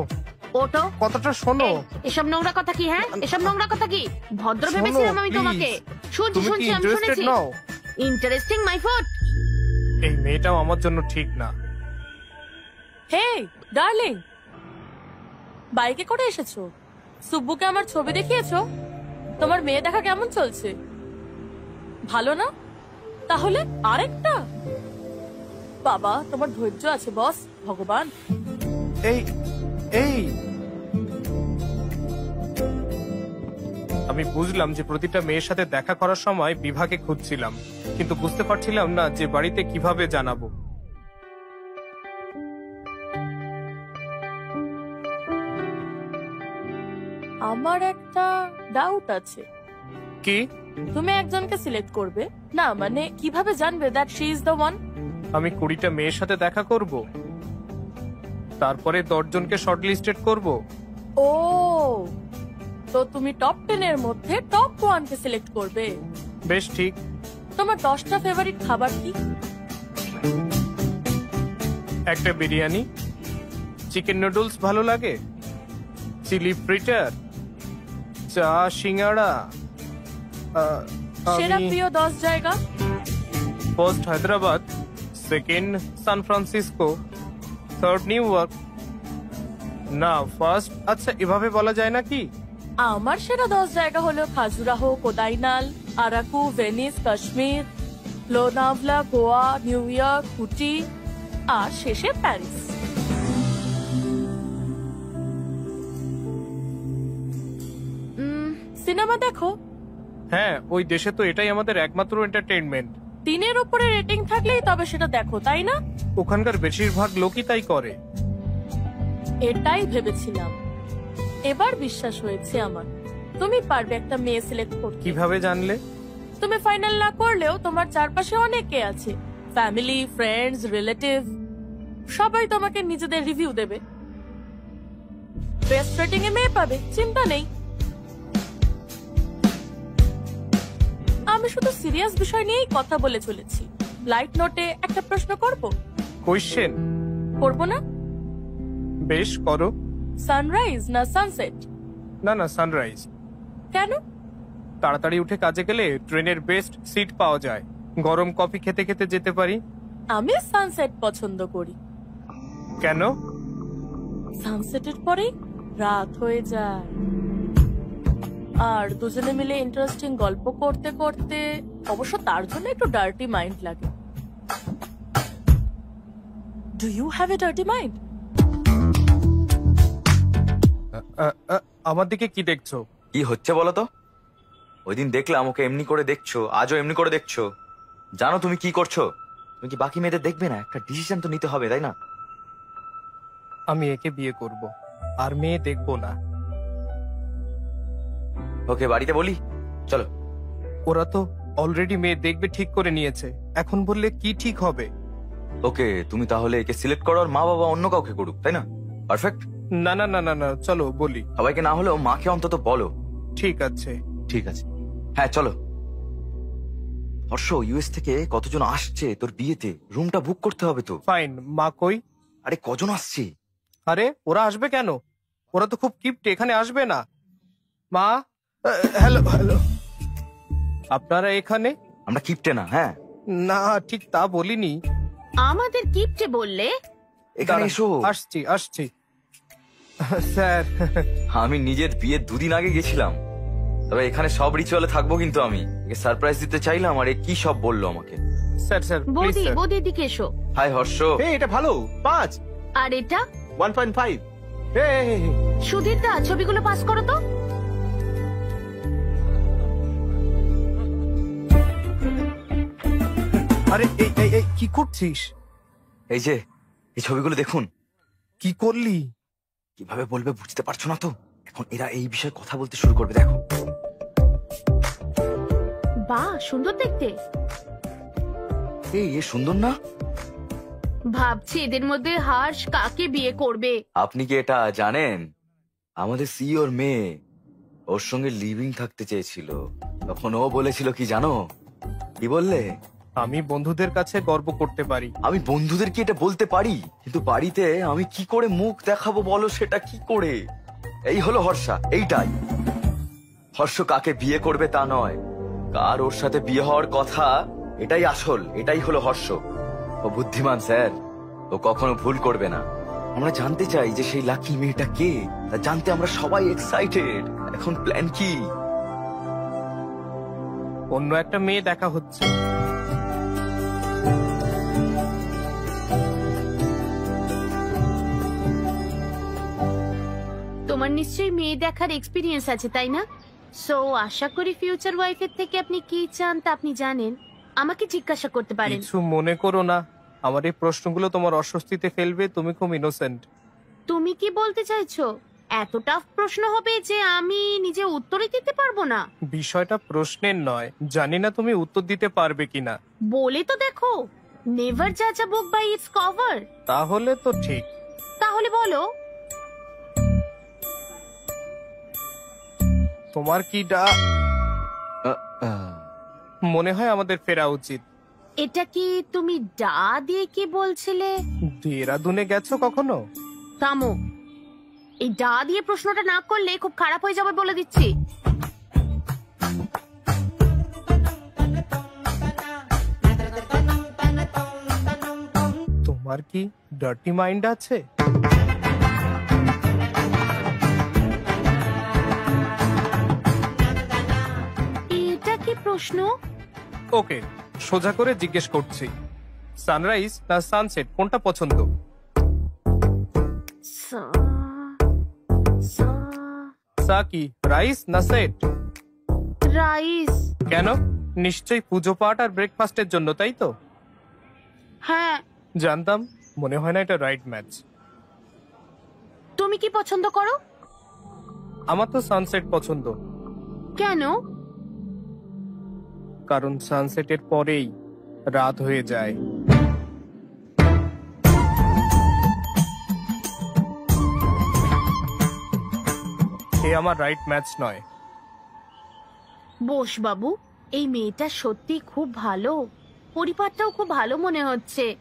S3: ওঠো।
S2: কথাটা শোনো।
S3: এই, এসব নোংরা কথা কি? হ্যাঁ, এসব নোংরা কথা কি? ভদ্র
S2: শোনো,
S3: ভেবেছিলাম আমি
S2: please।
S3: তোমাকে। শুনছি
S2: তুমি কি
S3: শুনছি, আমি
S2: ইন্টারেস্টেড
S3: শুনেছি।
S2: নও?
S3: Interesting my food.
S2: এই মেয়েটাও আমার জন্য ঠিক না।
S5: হে ডার্লিং, বাইকে করে এসেছো? সুব্বুকে আমার ছবি দেখিয়েছো? তোমার মেয়ে দেখা কেমন চলছে? ভালো না? তাহলে আরেকটা? বাবা, তোমার ধৈর্য আছে বস, ভগবান।
S2: এই এই আমি বুঝলাম যে প্রতিটা মেয়ের সাথে দেখা করার সময় বিভাকে খুঁজছিলাম, কিন্তু বুঝতে পারছিলাম না যে বাড়িতে কিভাবে জানাবো।
S5: আমার একটা ডাউট আছে।
S2: কি?
S5: তুমি একজনকে সিলেক্ট করবে না, মানে কিভাবে জানবে that she is the one?
S2: আমি 20টা মেয়ের সাথে দেখা করব, তারপরে 10 জনকে শর্টলিস্টেড করব।
S5: ও, তো তুমি টপ 10 এর মধ্যে টপ 1 কে সিলেক্ট করবে।
S2: বেশ ঠিক।
S5: তোমার 10টা ফেভারিট খাবার কি?
S2: একটা বিরিয়ানি, চিকেন নুডলস ভালো লাগে, চিলি ফ্রিটার, চা, সিঙ্গাড়া।
S5: সেরা প্রিয় 10 জায়গা?
S2: First Hyderabad, second San Francisco, third New York. না ফার্স্ট, আচ্ছা এভাবে বলা যায় নাকি?
S5: আমার সেরা 10 জায়গা হলো Khajuraho, Kodaikanal, Araku, Venice, Kashmir, Lonavala, Goa, New York, Ooty আর শেষে প্যারিস। সিনেমা দেখো?
S2: হ্যাঁ, ওই দেশে তো এটাই আমাদের একমাত্র এন্টারটেইনমেন্ট।
S5: 3-এর উপরে রেটিং থাকলেই তবে সেটা দেখো, তাই না?
S2: ওখানকার বেশিরভাগ লোকই তাই করে।
S5: এটাই ভেবেছিলাম, এবার বিশ্বাস হয়েছে আমার। তুমি পারবে একটা মেয়ে সিলেক্ট করতে।
S2: কিভাবে জানলে?
S5: তুমি ফাইনাল না করলেও তোমার চারপাশে অনেকে আছে, ফ্যামিলি, ফ্রেন্ডস, রিলেটিভ, সবাই তোমাকে নিজেদের রিভিউ দেবে। বেস্ট রেটিং এ মেয়ে পাবে, চিন্তা নেই। আমি শুধু সিরিয়াস বিষয় নিয়েই কথা বলে চলেছি। লাইট নোটে একটা প্রশ্ন করব?
S2: কোয়েশ্চেন?
S5: করব না?
S2: বেশ, করো।
S5: সানরাইজ না সানসেট?
S2: না না, সানরাইজ।
S5: কেন?
S2: তাড়াতাড়ি উঠে কাজে গেলে ট্রেনের বেস্ট সিট পাওয়া যায়, গরম কফি খেতে খেতে যেতে পারি।
S5: আমি সানসেট পছন্দ করি।
S2: কেন?
S5: সানসেটের পরেই রাত হয়ে যায়, আর দুজনে মিলে ইন্টারেস্টিং গল্প করতে করতে, অবশ্য তার জন্য একটু ডার্টি মাইন্ড লাগে। Do you have a dirty mind?
S2: আমার দিকে কি দেখছো?
S1: কি হচ্ছে বলো তো? ওই দিন দেখলাম ওকে এমনি করে দেখছো, আজও এমনি করে দেখছো। জানো তুমি কি করছো? তুমি কি বাকি মেয়েদের দেখবে না? একটা ডিসিশন তো নিতে হবে, তাই না?
S2: আমি একে বিয়ে করব, আর মেয়ে দেখবো না।
S1: ওকে বাড়িতে বলি, চলো।
S2: ওরা তো অলরেডি মেয়ে দেখবে ঠিক করে নিয়েছে, এখন বললে কি ঠিক হবে?
S1: ওকে তুমি তাহলে একে সিলেক্ট করো, আর মা বাবা অন্য কাউকে করুক, তাই না? পারফেক্ট।
S2: না না না না না, চলো বলি।
S1: সবাইকে না হলেও মাকে অন্তত বলো।
S2: ঠিক আছে।
S4: ঠিক আছে।
S1: হ্যাঁ চলো। হর্ষ, ইউএস থেকে কতজন আসছে তোর বিয়েতে? রুমটা বুক করতে হবে তো।
S2: ফাইন। মা কই?
S1: আরে কজন আসছে?
S2: আরে ওরা আসবে কেন? ওরা তো খুব কিপটে, এখানে আসবে না। মা, হ্যালো হ্যালো, আপনারা এখানে?
S1: আমরা কিপটে না। হ্যাঁ
S2: না, ঠিক তা বলিনি।
S3: আমাদের কিপটে বললে?
S1: এখানে
S2: দাঁড়ান,
S1: এসো।
S2: আসছি আসছি। স্যার,
S1: আমি নিজের বিয়ের 2 দিন আগে গেছিলাম, তবে এখানে সব রিচুয়ালে থাকবো, কিন্তু আমি একে সারপ্রাইজ দিতে চাইলাম, আর এ কি সব বললো আমাকে।
S2: স্যার স্যার প্লিজ
S3: বৌদি,
S2: স্যার।
S3: বৌদির দিকে এসো।
S1: হাই হর্ষ।
S6: এই এটা ভালো 5
S3: আর এটা
S6: 1.5।
S3: সুধীর দা, ছবিগুলো পাস করো তো।
S2: আরে এই এই এই কি করছিস?
S1: এই যে এই ছবিগুলো দেখুন।
S2: কি করলি?
S1: কিভাবে বলবে বুঝতে পারছো না তো? এখন এরা এই বিষয়ে কথা বলতে শুরু করবে, দেখো।
S3: বাহ, সুন্দর দেখতে।
S1: এই এ সুন্দর না?
S3: ভাবছি এদের মধ্যে হর্ষ কাকে বিয়ে করবে।
S1: আপনি কি এটা জানেন? আমাদের সিইওর মেয়ে ওর সঙ্গে লিভিং থাকতে চেয়েছিল, তখন ও বলেছিল কি জানো? কি বললে?
S2: আমি বন্ধুদের কাছে গর্ব করতে পারি।
S1: আমি বন্ধুদেরকে এটা বলতে পারি, কিন্তু বাড়িতে আমি কি করে মুখ দেখাবো বলো, সেটা কি করে? এই হলো হর্ষা, এইটাই। হর্ষ কাকে বিয়ে করবে তা নয়, কার ওর সাথে বিয়ে হওয়ার কথা, এটাই আসল। এটাই হলো হর্ষ। ও বুদ্ধিমান স্যার, ও কখনো ভুল করবে না। আমরা জানতে চাই যে সেই লাকি মেয়েটা কে, তা জানতে আমরা সবাই এক্সাইটেড। এখন প্ল্যান কি?
S2: অন্য একটা মেয়ে দেখা হচ্ছে।
S3: তোমার নিশ্চয়ই মেয়ে দেখার এক্সপিরিয়েন্স আছে, তাই না? সো আশা করি ফিউচার ওয়াইফের থেকে আপনি কি চান তা আপনি জানেন। আমাকে জিজ্ঞাসা করতে পারেন।
S2: কিছু মনে করো না, আমার এই প্রশ্নগুলো তোমার অস্বস্তিতে ফেলবে। তুমি খুব ইনোসেন্ট।
S3: তুমি কি বলতে চাইছো? এত টাফ প্রশ্ন হবে যে আমি নিজে উত্তরই দিতে পারবো না?
S2: বিষয়টা প্রশ্নের নয়, জানি না তুমি উত্তর দিতে পারবে কিনা।
S3: বলে তো দেখো, নেভার জাজ আ বুক বাই ইটস কভার।
S2: তাহলে তো ঠিক।
S3: তাহলে বলো।
S2: তোমার কি মনে হয় আমাদের ফেরা উচিত?
S3: এটা কি তুমি ডা দিয়ে কি বলছিলে?
S2: দেরাদুনে গেছো কখনো?
S3: থামো, এই ডা দিয়ে প্রশ্নটা না করলে খুব খারাপ হয়ে যাবে বলে দিচ্ছি।
S2: তোমার কি ডার্টি মাইন্ড আছে?
S3: এটা কি প্রশ্ন?
S2: ওকে, সোজা করে জিজ্ঞেস করছি, সানরাইজ না সানসেট কোনটা পছন্দ?
S3: সা- সা-
S2: সা কি রাইস না সেট?
S3: রাইস।
S2: কেন? নিশ্চয়ই পুজো পাঠ আর ব্রেকফাস্টের জন্য, তাই তো?
S3: হ্যাঁ।
S2: জানতাম, মনে হয় না এটা রাইট ম্যাচ।
S3: তুমি কি পছন্দ করো?
S2: আমার তো সানসেট পছন্দ,
S3: কেন?
S2: কারণ সানসেটের পরেই রাত হয়ে যায়। এ আমার রাইট ম্যাচ নয়।
S3: বোস বাবু, এই মেয়েটা সত্যি খুব ভালো, পরিবারটাও খুব ভালো মনে হচ্ছে।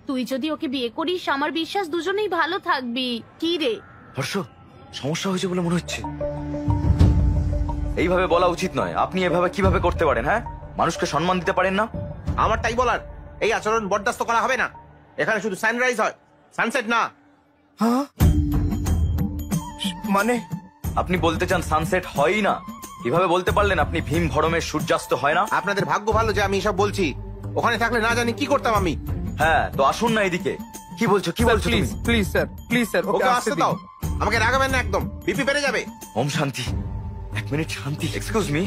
S3: তুই যদি ওকে বিয়ে করিস, আমার বিশ্বাস দুজনেই ভালো থাকবি। কি রে?
S1: হর্ষ, সমস্যা হয়েছে বলে মনে হচ্ছে। এইভাবে বলা উচিত নয়। আপনি এভাবে কিভাবে করতে পারেন? হ্যাঁ, মানুষকে সম্মান দিতে পারেন না?
S6: আমার তাই বলার, এই আচরণ বরদাস্ত করা হবে না। এখানে শুধু সানরাইজ হয়, সানসেট না।
S2: হ্যাঁ? মানে
S1: আপনি বলতে চান সানসেট হয়ই না? কিভাবে বলতে পারলেন আপনি ভীম ভরমের সূর্যাস্ত হয় না?
S6: আপনাদের ভাগ্য ভালো যে আমি এসব বলছি, ওখানে থাকলে না জানি কি করতাম আমি।
S1: হ্যাঁ, তো আসুন না এদিকে। কি বলছো, কি বলছো
S2: প্লিজ
S1: তুমি?
S2: প্লিজ স্যার, প্লিজ স্যার,
S6: ওকে আসতে দাও, আমাকে রাগাবেন না একদম, বিপি বেড়ে যাবে।
S1: ওম শান্তি। এক মিনিট শান্তি। Excuse me,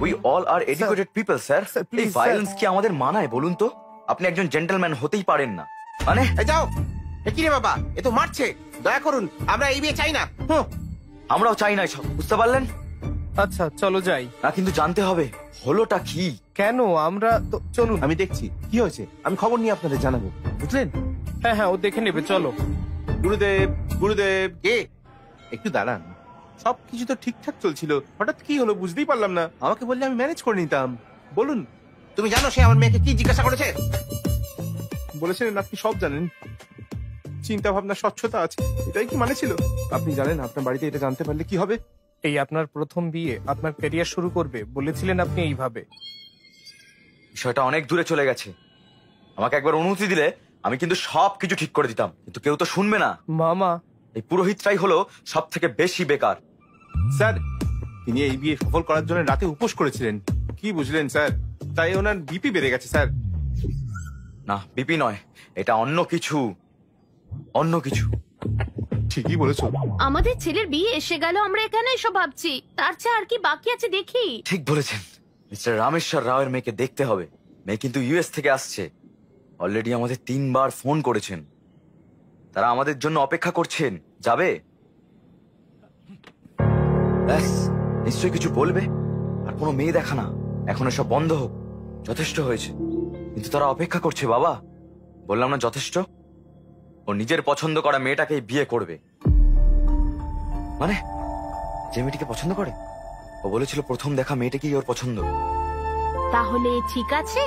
S1: we all are educated people sir.
S2: Sir, please,
S1: এই ভায়োলেন্স কি আমাদের মানায় বলুন তো? আপনি একজন জেন্টলম্যান হতেই পারেন না মানে?
S6: এই যাও। এ কি রে বাবা, এ তো মারছে। দয়া করুন, আমরা এই বিয়ে চাই না।
S1: আমরাও চাই না এসব, বুঝতে পারলেন
S2: আচ্ছা চলো যাই।
S1: না? কিন্তু জানতে হবে হলোটা কি।
S2: কেন? আমরা তো চলুন।
S6: আমি দেখছি কি হয়েছে, আমি খবর নিয়ে আপনাদের জানাবো, বুঝলেন?
S2: হ্যাঁ হ্যাঁ, ও দেখে নেবে, চলো।
S6: গুরুদেব, গুরুদেব। কে? একটু দাঁড়ান, সবকিছু তো ঠিকঠাক চলছিল, হঠাৎ কি হলো বুঝতেই পারলাম না। আমাকে বললে আমি ম্যানেজ করে নিতাম। বলুন, তুমি জানো সে আমার মেয়েকে কি জিজ্ঞাসা করেছে? বলেছিলেন আপনি সব জানেন, চিন্তা ভাবনা স্বচ্ছতা আছে, এটাই কি মানে ছিল? আপনি জানেন আপনার বাড়িতে এটা জানতে পারলে কি হবে?
S2: এই আপনার প্রথম বিয়ে, আপনার ক্যারিয়ার শুরু করবে, বলেছিলেন আপনি এইভাবে।
S1: বিষয়টা অনেক দূরে চলে গেছে। আমাকে একবার অনুমতি দিলে আমি কিন্তু সবকিছু ঠিক করে দিতাম, কিন্তু কেউ তো শুনবে না।
S2: মামা,
S1: এই পুরোহিতটাই হলো সব থেকে বেশি বেকার।
S6: স্যার, তিনি এই বিয়ে সফল করার জন্য রাতে উপোস করেছিলেন, কি বুঝলেন স্যার? তাই ওনার বিপি বেড়ে গেছে স্যার।
S1: না, বিপি নয়, এটা অন্য কিছু, অন্য কিছু।
S6: ঠিকই বলেছো।
S3: আমাদের ছেলের বিয়ে এসে গেল, আমরা এখানে এসব ভাবছি, তার চেয়ে আর কি বাকি আছে দেখি।
S1: ঠিক বলেছেন। মিস্টার রামেশ্বর রাওয়ের মেয়েকে দেখতে হবে। মেয়ে কিন্তু ইউএস থেকে আসছে। অলরেডি আমাদের 3 বার ফোন করেছেন। তারা আমাদের জন্য অপেক্ষা করছেন। যাবে? ব্যাস, নিশ্চয়ই কিছু বলবে। আর কোনো মেয়ে দেখা না, এখন এসব বন্ধ হোক, যথেষ্ট হয়েছে। কিন্তু তারা অপেক্ষা করছে বাবা। বললাম না যথেষ্ট? ও নিজের পছন্দ করা মেয়েটাকেই বিয়ে করবে। মানে যে মেয়েটিকে পছন্দ করে? ও বলেছিল প্রথম দেখা মেয়েটাকেই ওর পছন্দ।
S3: তাহলে ঠিক আছে।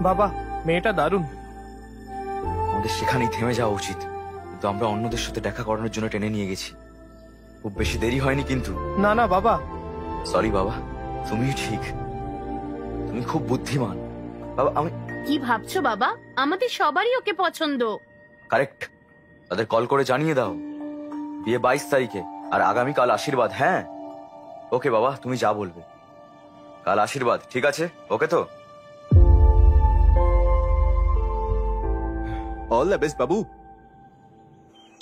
S2: বাবা, মেয়েটা দারুণ।
S1: আমাদের সেখানেই থেমে যাওয়া উচিত, কিন্তু আমরা অন্যদের সাথে দেখা করানোর জন্য টেনে নিয়ে গেছি। খুব বেশি দেরি হয়নি কিন্তু।
S2: না না বাবা।
S1: সরি বাবা, তুমি ঠিক, তুমি খুব বুদ্ধিমান বাবা। আমি
S3: কি ভাবছো বাবা? আমাদের সবারই ওকে পছন্দ।
S1: কারেক্ট। তাদের কল করে জানিয়ে দাও বিয়ে 22 তারিখে, আর আগামীকাল আশীর্বাদ। হ্যাঁ ওকে বাবা, তুমি যা বলবে। কাল আশীর্বাদ, ঠিক আছে? ওকে তো?
S6: অল দ্য বেস্ট বাবু।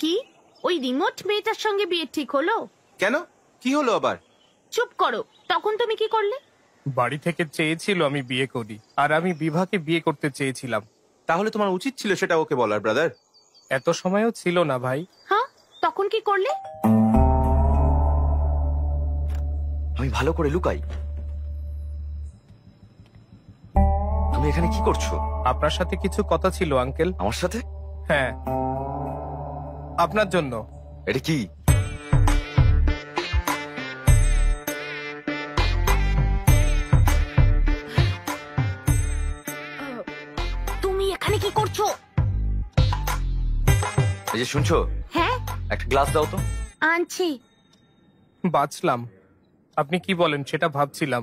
S3: কি ওই রিমোট মেয়েটার সঙ্গে বিয়ে ঠিক হলো?
S6: কেন, কি হলো আবার?
S3: চুপ করো, তখন তুমি কি করলে?
S2: বাড়ি থেকে চেয়েছিল আমি বিয়ে করি, আর আমি বিভাকে বিয়ে করতে চেয়েছিলাম।
S6: তাহলে তোমার উচিত ছিল সেটা ওকে বলার, ব্রাদার।
S2: এত সময়ও ছিল না ভাই।
S3: হ্যাঁ, তখন কি করলে?
S1: আমি ভালো করে লুকাই। তুমি এখানে কি করছো?
S2: আপনার সাথে কিছু কথা ছিল আঙ্কেল।
S1: আমার সাথে?
S2: হ্যাঁ, আপনার জন্য।
S1: এটা কি? এই যে শুনছো,
S3: হ্যাঁ
S1: একটা গ্লাস দাও তো।
S3: আনছি।
S2: বাঁচলাম। আপনি কি বলেন সেটা ভাবছিলাম।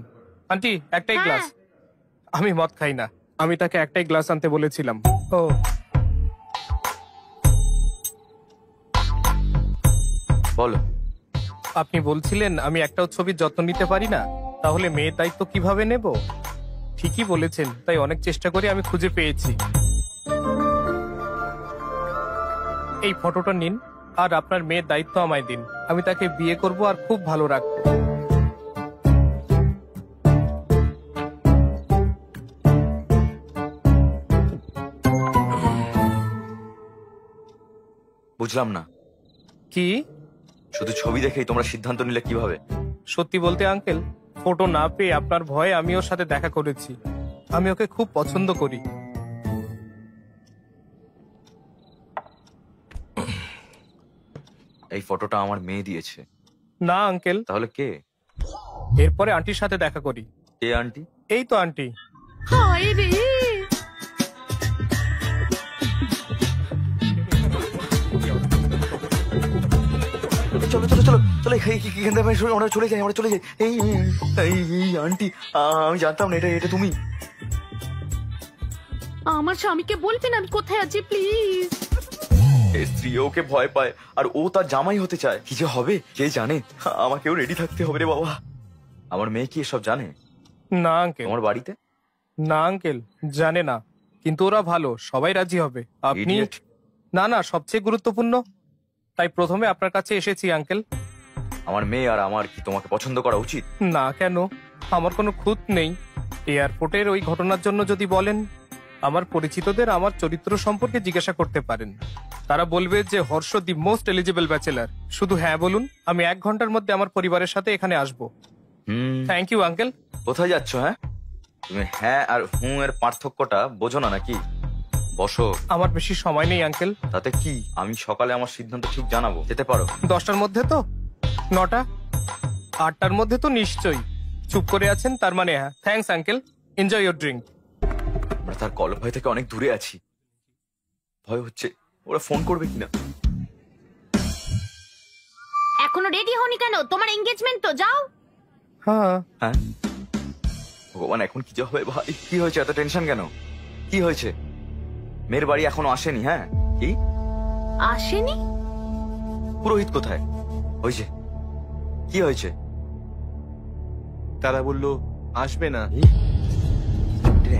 S2: আন্টি একটাই
S3: হ্যাঁ।
S2: গ্লাস। আমি মদ খাই না, আমি তাকে একটাই গ্লাস আনতে বলেছিলাম। ও
S1: বলো।
S2: আপনি বলছিলেন আমি একটাও ছবির যত্ন নিতে পারি না, তাহলে মেয়ের দায়িত্ব কিভাবে নেব? ঠিকই বলেছেন, তাই অনেক চেষ্টা করে আমি খুঁজে পেয়েছি। এই ফটোটা নিন, আর আপনার মেয়ের দায়িত্ব আমায় দিন। আমি তাকে বিয়ে করব আর খুব ভালো রাখবো।
S1: বুঝলাম না,
S2: কি?
S1: শুধু ছবি দেখেই তোমরা সিদ্ধান্ত নিলে কিভাবে?
S2: সত্যি বলতে আঙ্কেল, ফটো না পেয়ে আপনার ভয়ে আমি ওর সাথে দেখা করেছি। আমি ওকে খুব পছন্দ করি।
S1: এই ফটোটা আমার মেয়ে দিয়েছে।
S2: না আঙ্কেল,
S1: তাহলে কে?
S2: এরপরে আন্টির সাথে দেখা করি।
S1: কে আন্টি?
S2: এই তো আন্টি।
S3: হায় রে,
S1: চলো চলো চলো চলো, এখান থেকে আমরা চলে যাই, আমরা চলে যাই। এই এই এই আন্টি, আমি জানতাম না এটা এটা তুমি।
S3: আমার স্বামীকে বলবেন আমি কোথায় আছি প্লিজ।
S1: এর স্ত্রী ওকে ভয় পায় আর ও তার জামাই হতে চায়। কি যে হবে কে জানে। আমাকেও রেডি থাকতে হবে রে বাবা। আমার মেয়ে কি এসব জানে?
S2: না আঙ্কেল,
S1: তোমার বাড়িতে?
S2: না আঙ্কেল, জানে না, কিন্তু ওরা ভালো, সবাই রাজি হবে। আপনি
S1: Idiot.
S2: না না, সবচেয়ে গুরুত্বপূর্ণ, তাই প্রথমে আপনার কাছে এসেছি আঙ্কেল।
S1: আমার মেয়ে আর আমার কি তোমাকে পছন্দ করা উচিত?
S2: না কেন, আমার কোনো খুঁত নেই। এয়ারপোর্টের ওই ঘটনার জন্য যদি বলেন, আমার পরিচিতদের আমার চরিত্র সম্পর্কে জিজ্ঞাসা করতে পারেন। তারা বলবে যে Harsh the most eligible bachelor. শুধু হ্যাঁ বলুন, আমি 1 ঘন্টার মধ্যে আমার পরিবারের সাথে এখানে আসবো। Thank you uncle.
S1: কোথায় যাচ্ছ? হ্যাঁ, তুমি হ্যাঁ আর হুঁ এর পার্থক্যটা বোঝো না নাকি? বসো।
S2: আমার বেশি সময় নেই আঙ্কেল।
S1: তাতে কি, আমি সকালে আমার সিদ্ধান্ত ঠিক জানাবো। যেতে পারো।
S2: 10টার মধ্যে তো? 9টা? 8টার মধ্যে তো নিশ্চয়ই। চুপ করে আছেন, তার মানে হ্যাঁ। Thanks uncle, enjoy your drink.
S1: আমরা তার কল ভয় থেকে অনেক দূরে আছি। ভয় হচ্ছে ওরা ফোন করবে কিনা।
S3: এখনো রেডি হওনি কেন? তোমার এঙ্গেজমেন্ট তো, যাও।
S2: হ্যাঁ,
S1: হ্যাঁ, ভগবান এখন কি যে হবে ভাই। কি হয়েছে, এত টেনশন কেন? কি হয়েছে? মেয়ের বাড়ি এখনো আসেনি? হ্যাঁ, কি
S3: আসেনি?
S1: পুরোহিত কোথায়? হয়েছে কি হয়েছে?
S6: তারা বলল আসবে না।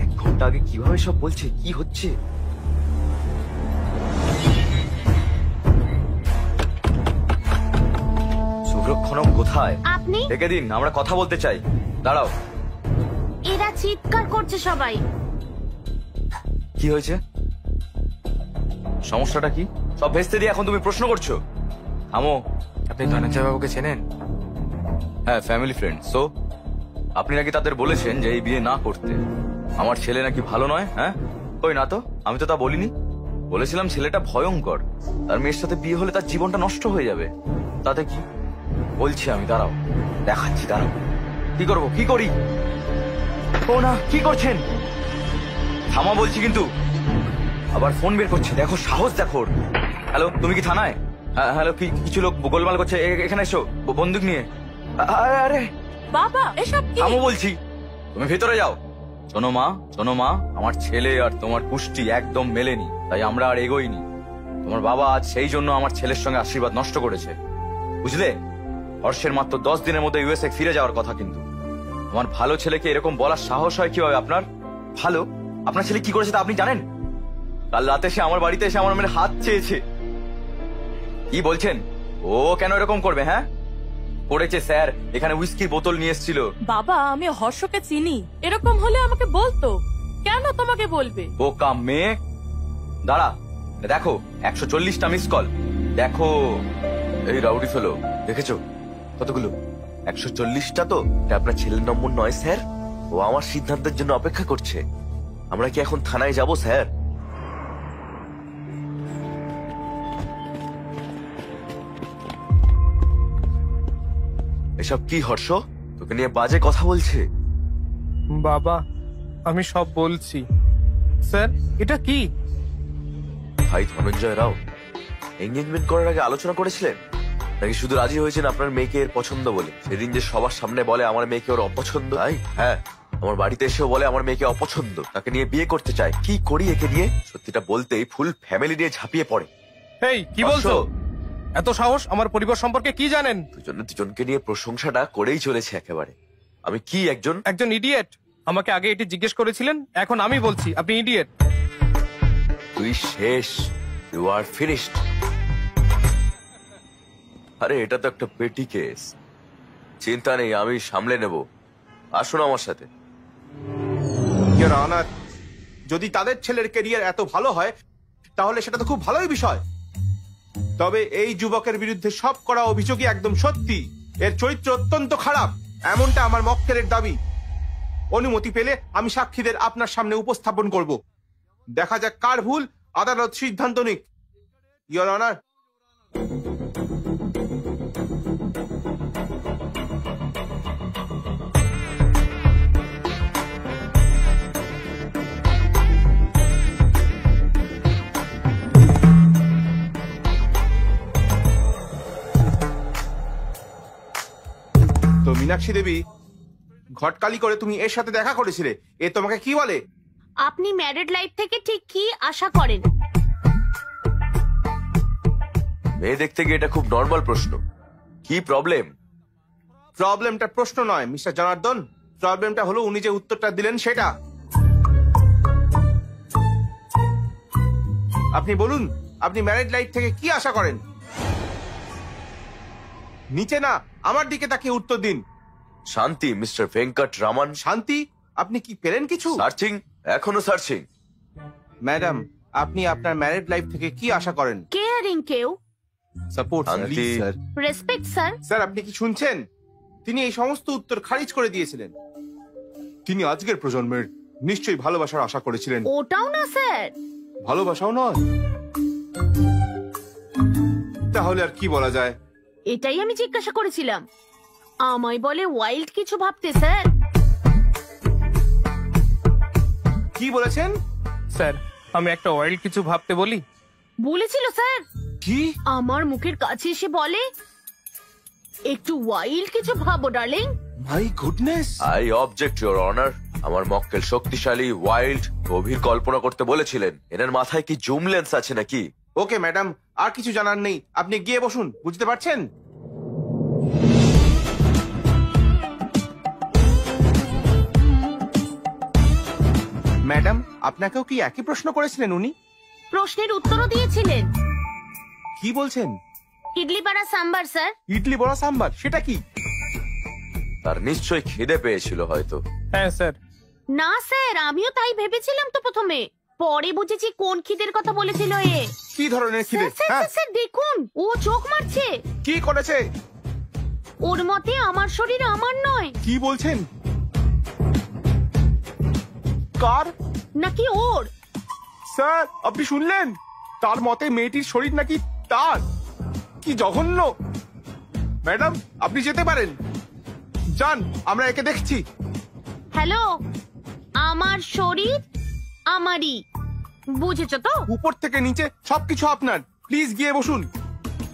S1: 1 ঘন্টা আগে কিভাবে সব বলছে? কি হচ্ছে? সুব্রক্ষণম কোথায়?
S3: আপনি?
S1: ডেকে দিন, আমরা কথা বলতে চাই। দাঁড়াও।
S3: এরা চিৎকার করছে সবাই।
S1: কি হয়েছে? সমস্যাটা কি? সব ভেস্তে দিয়ে এখন তুমি প্রশ্ন করছো? থামো।
S7: আপনি ধনঞ্জয় বাবুকে চেনেন?
S1: হ্যাঁ, ফ্যামিলি ফ্রেন্ড। সো আপনি নাকি তাদের বলেছেন যে এই বিয়ে না করতে। আমার ছেলে নাকি ভালো নয়? হ্যাঁ, কই না তো, আমি তো তা বলিনি। বলেছিলাম ছেলেটা ভয়ঙ্কর, তার মেয়ের সাথে বিয়ে হলে তার জীবনটা নষ্ট হয়ে যাবে। তাতে কি? বলছি আমি, দাঁড়াও দেখাচ্ছি, দাঁড়াও। কি করবো, কি করি? ও না, কি করছেন? থামা বলছি কিন্তু। আবার ফোন বের করছে, দেখো সাহস দেখো ওর। হ্যালো, তুমি কি থানায়? হ্যালো, কিছু লোক গোলমাল করছে, এখানে এসো বন্দুক নিয়ে। আরে আরে
S5: বাবা এসব কি?
S1: থামো বলছি, তুমি ভেতরে যাও। শোনো মা, আমার ছেলে আর তোমার পুষ্টি একদম মেলেনি, তাই আমরা আর এগোইনি। তোমার বাবা আজ সেই জন্য আমার ছেলের সঙ্গে আশীর্বাদ নষ্ট করেছে, বুঝলে? হর্ষের মাত্র 10 দিনের মধ্যে ইউএসএ ফিরে যাওয়ার কথা, কিন্তু আমার ভালো ছেলেকে এরকম বলার সাহস হয় কিভাবে আপনার? ভালো, আপনার ছেলে কি করেছে তা আপনি জানেন? কাল রাতে সে আমার বাড়িতে এসে আমার মেয়ের হাত চেয়েছে। কি বলছেন? ও কেন এরকম করবে? হ্যাঁ, করেছে স্যার। এখানে উইস্কির বোতল নিয়ে এসেছিল।
S5: বাবা আমি হর্ষকে চিনি, এরকম হলে আমাকে বলতো। কেন তোমাকে বলবে?
S1: বোকা মেয়ে। দাঁড়া, দেখো 140টা মিস কল। দেখো এই রাউডি ফেলো, দেখেছো কতগুলো? 140টা তো।
S8: এটা আপনার ছেলের নম্বর নয় স্যার, ও আমার সিদ্ধান্তের জন্য অপেক্ষা করছে। আমরা কি এখন থানায় যাব স্যার?
S1: এসব কি হর্ষ? তোকে নিয়ে বাজে কথা বলছে।
S2: বাবা আমি সব বলছি। স্যার এটা কি?
S8: ভাই ধনঞ্জয় রাও, এঙ্গেজমেন্ট করার আগে আলোচনা করেছিলেন নাকি শুধু রাজি হয়েছেন আপনার মেয়েকে এর পছন্দ বলে? সেদিন যে সবার সামনে বলে আমার মেয়েকে ওর অপছন্দ, তাই? হ্যাঁ, আমার বাড়িতে এসেও বলে আমার মেয়েকে অপছন্দ, তাকে নিয়ে বিয়ে করতে চায়। কি করি একে নিয়ে? সত্যিটা বলতেই ফুল ফ্যামিলি নিয়ে ঝাঁপিয়ে পড়ে।
S2: এই কি বলছো? এত সাহস? আমার পরিবার সম্পর্কে কি জানেন?
S8: দুজনকে নিয়ে প্রশংসাটা করেই চলেছে একেবারে। আমি কি
S2: একজন ইডিয়েট? আমাকে আগে এটি জিজ্ঞেস করেছিলেন, এখন আমি বলছি আপনি ইডিয়েট।
S8: তুই শেষ, ইউ আর ফিনিশড। আরে এটা তো একটা পেটি কেস, চিন্তা নেই, আমি সামলে নেব। আসুন আমার সাথে।
S6: ইওর অনার, যদি তাদের ছেলের ক্যারিয়ার এত ভালো হয় তাহলে সেটা তো খুব ভালোই বিষয়। তবে এই যুবকের বিরুদ্ধে সব করা অভিযোগই একদম সত্যি। এর চরিত্র অত্যন্ত খারাপ, এমনটা আমার মক্কেলের দাবি। অনুমতি পেলে আমি সাক্ষীদের আপনার সামনে উপস্থাপন করব। দেখা যাক কার ভুল, আদালত সিদ্ধান্ত নিক। Your honour. তো মীনাক্ষী দেবী, ঘটকালি করে তুমি এর সাথে দেখা করেছিলে, এ তোমাকে কি বলে?
S3: আপনি ম্যারিড লাইফ থেকে ঠিক কি আশা করেন?
S8: মেয়ে দেখতে গিয়ে এটা খুব নর্মাল প্রশ্ন। কি প্রবলেম?
S6: প্রবলেমটা প্রশ্ন নয় মিস্টার জনার্দন, প্রবলেমটা হলো উনি যে উত্তরটা দিলেন সেটা। আপনি বলুন, আপনি ম্যারিড লাইফ থেকে কি আশা করেন? নিচে না, আমার দিকে তাকিয়ে উত্তর দিন।
S8: শান্তি, মিস্টার ভেঙ্কট রামান।
S6: শান্তি? আপনি কি পেলেন কিছু?
S8: সার্চিং, এখনো সার্চিং।
S6: ম্যাডাম, আপনি আপনার ম্যারিড লাইফ থেকে কি আশা করেন?
S3: কেয়ারিং কেউ,
S6: সাপোর্ট
S8: শান্তি।
S6: স্যার।
S3: Respect sir.
S6: স্যার, আপনি কি শুনছেন? তিনি এই সমস্ত উত্তর খারিজ করে দিয়েছিলেন। তিনি আজকের প্রজন্মের নিশ্চয়ই ভালোবাসার আশা করেছিলেন।
S3: ওটাও না স্যার।
S6: ভালোবাসাও নয়? তাহলে আর কি বলা যায়?
S3: এটাই আমি জিজ্ঞাসা করেছিলাম। আমায় বলে ওয়াইল্ড কিছু ভাবতে স্যার।
S6: কি বলেছেন?
S2: স্যার, আমি একটা ওয়াইল্ড কিছু ভাবতে বলি।
S3: বলেছিল স্যার।
S6: কি?
S3: আমার মুখের কাছে এসে বলে একটু ওয়াইল্ড কিছু ভাবো darling.
S6: My goodness.
S8: I object your honour. আমার মক্কেল শক্তিশালী, ওয়াইল্ড, গভীর কল্পনা করতে বলেছিলেন। এনার মাথায় কি জুম লেন্স আছে নাকি?
S6: ওকে ম্যাডাম, আর কিছু জানার নেই, আপনি গিয়ে বসুন। বুঝতে পারছেন? ম্যাডাম, আপনাকেও কি একই প্রশ্ন করেছিলেন উনি?
S3: প্রশ্নের উত্তরও দিয়েছিলেন।
S6: কি বলছেন?
S3: ইডলি বাড়া সাম্বার স্যার।
S6: ইডলি বড়া সাম্বার, সেটা কি?
S8: তার নিশ্চয়ই খিদে পেয়েছিল হয়তো।
S2: হ্যাঁ স্যার।
S3: না স্যার, আমিও তাই ভেবেছিলাম তো প্রথমে, পরে বুঝেছি কোন খিদের কথা বলেছিল এ।
S6: কি ধরনের খিদে?
S3: স্যার, স্যার,
S6: হ্যাঁ,
S3: স্যার, দেখুন ও চোখ মারছে।
S6: কি করেছে?
S3: ওর মতে আমার শরীর আমার নয়।
S6: কি বলছেন? কার?
S3: নাকি ওর।
S6: স্যার, আপনি শুনলেন? তার মতে মেয়েটির শরীর নাকি তার। কি জঘন্য! ম্যাডাম, আপনি যেতে পারেন, যান, আমরা একে দেখছি।
S3: হ্যালো, আমার শরীর আমারই, বুঝেছো তো?
S6: উপর থেকে নিচে সবকিছু আপনার। প্লিজ গিয়ে বসুন।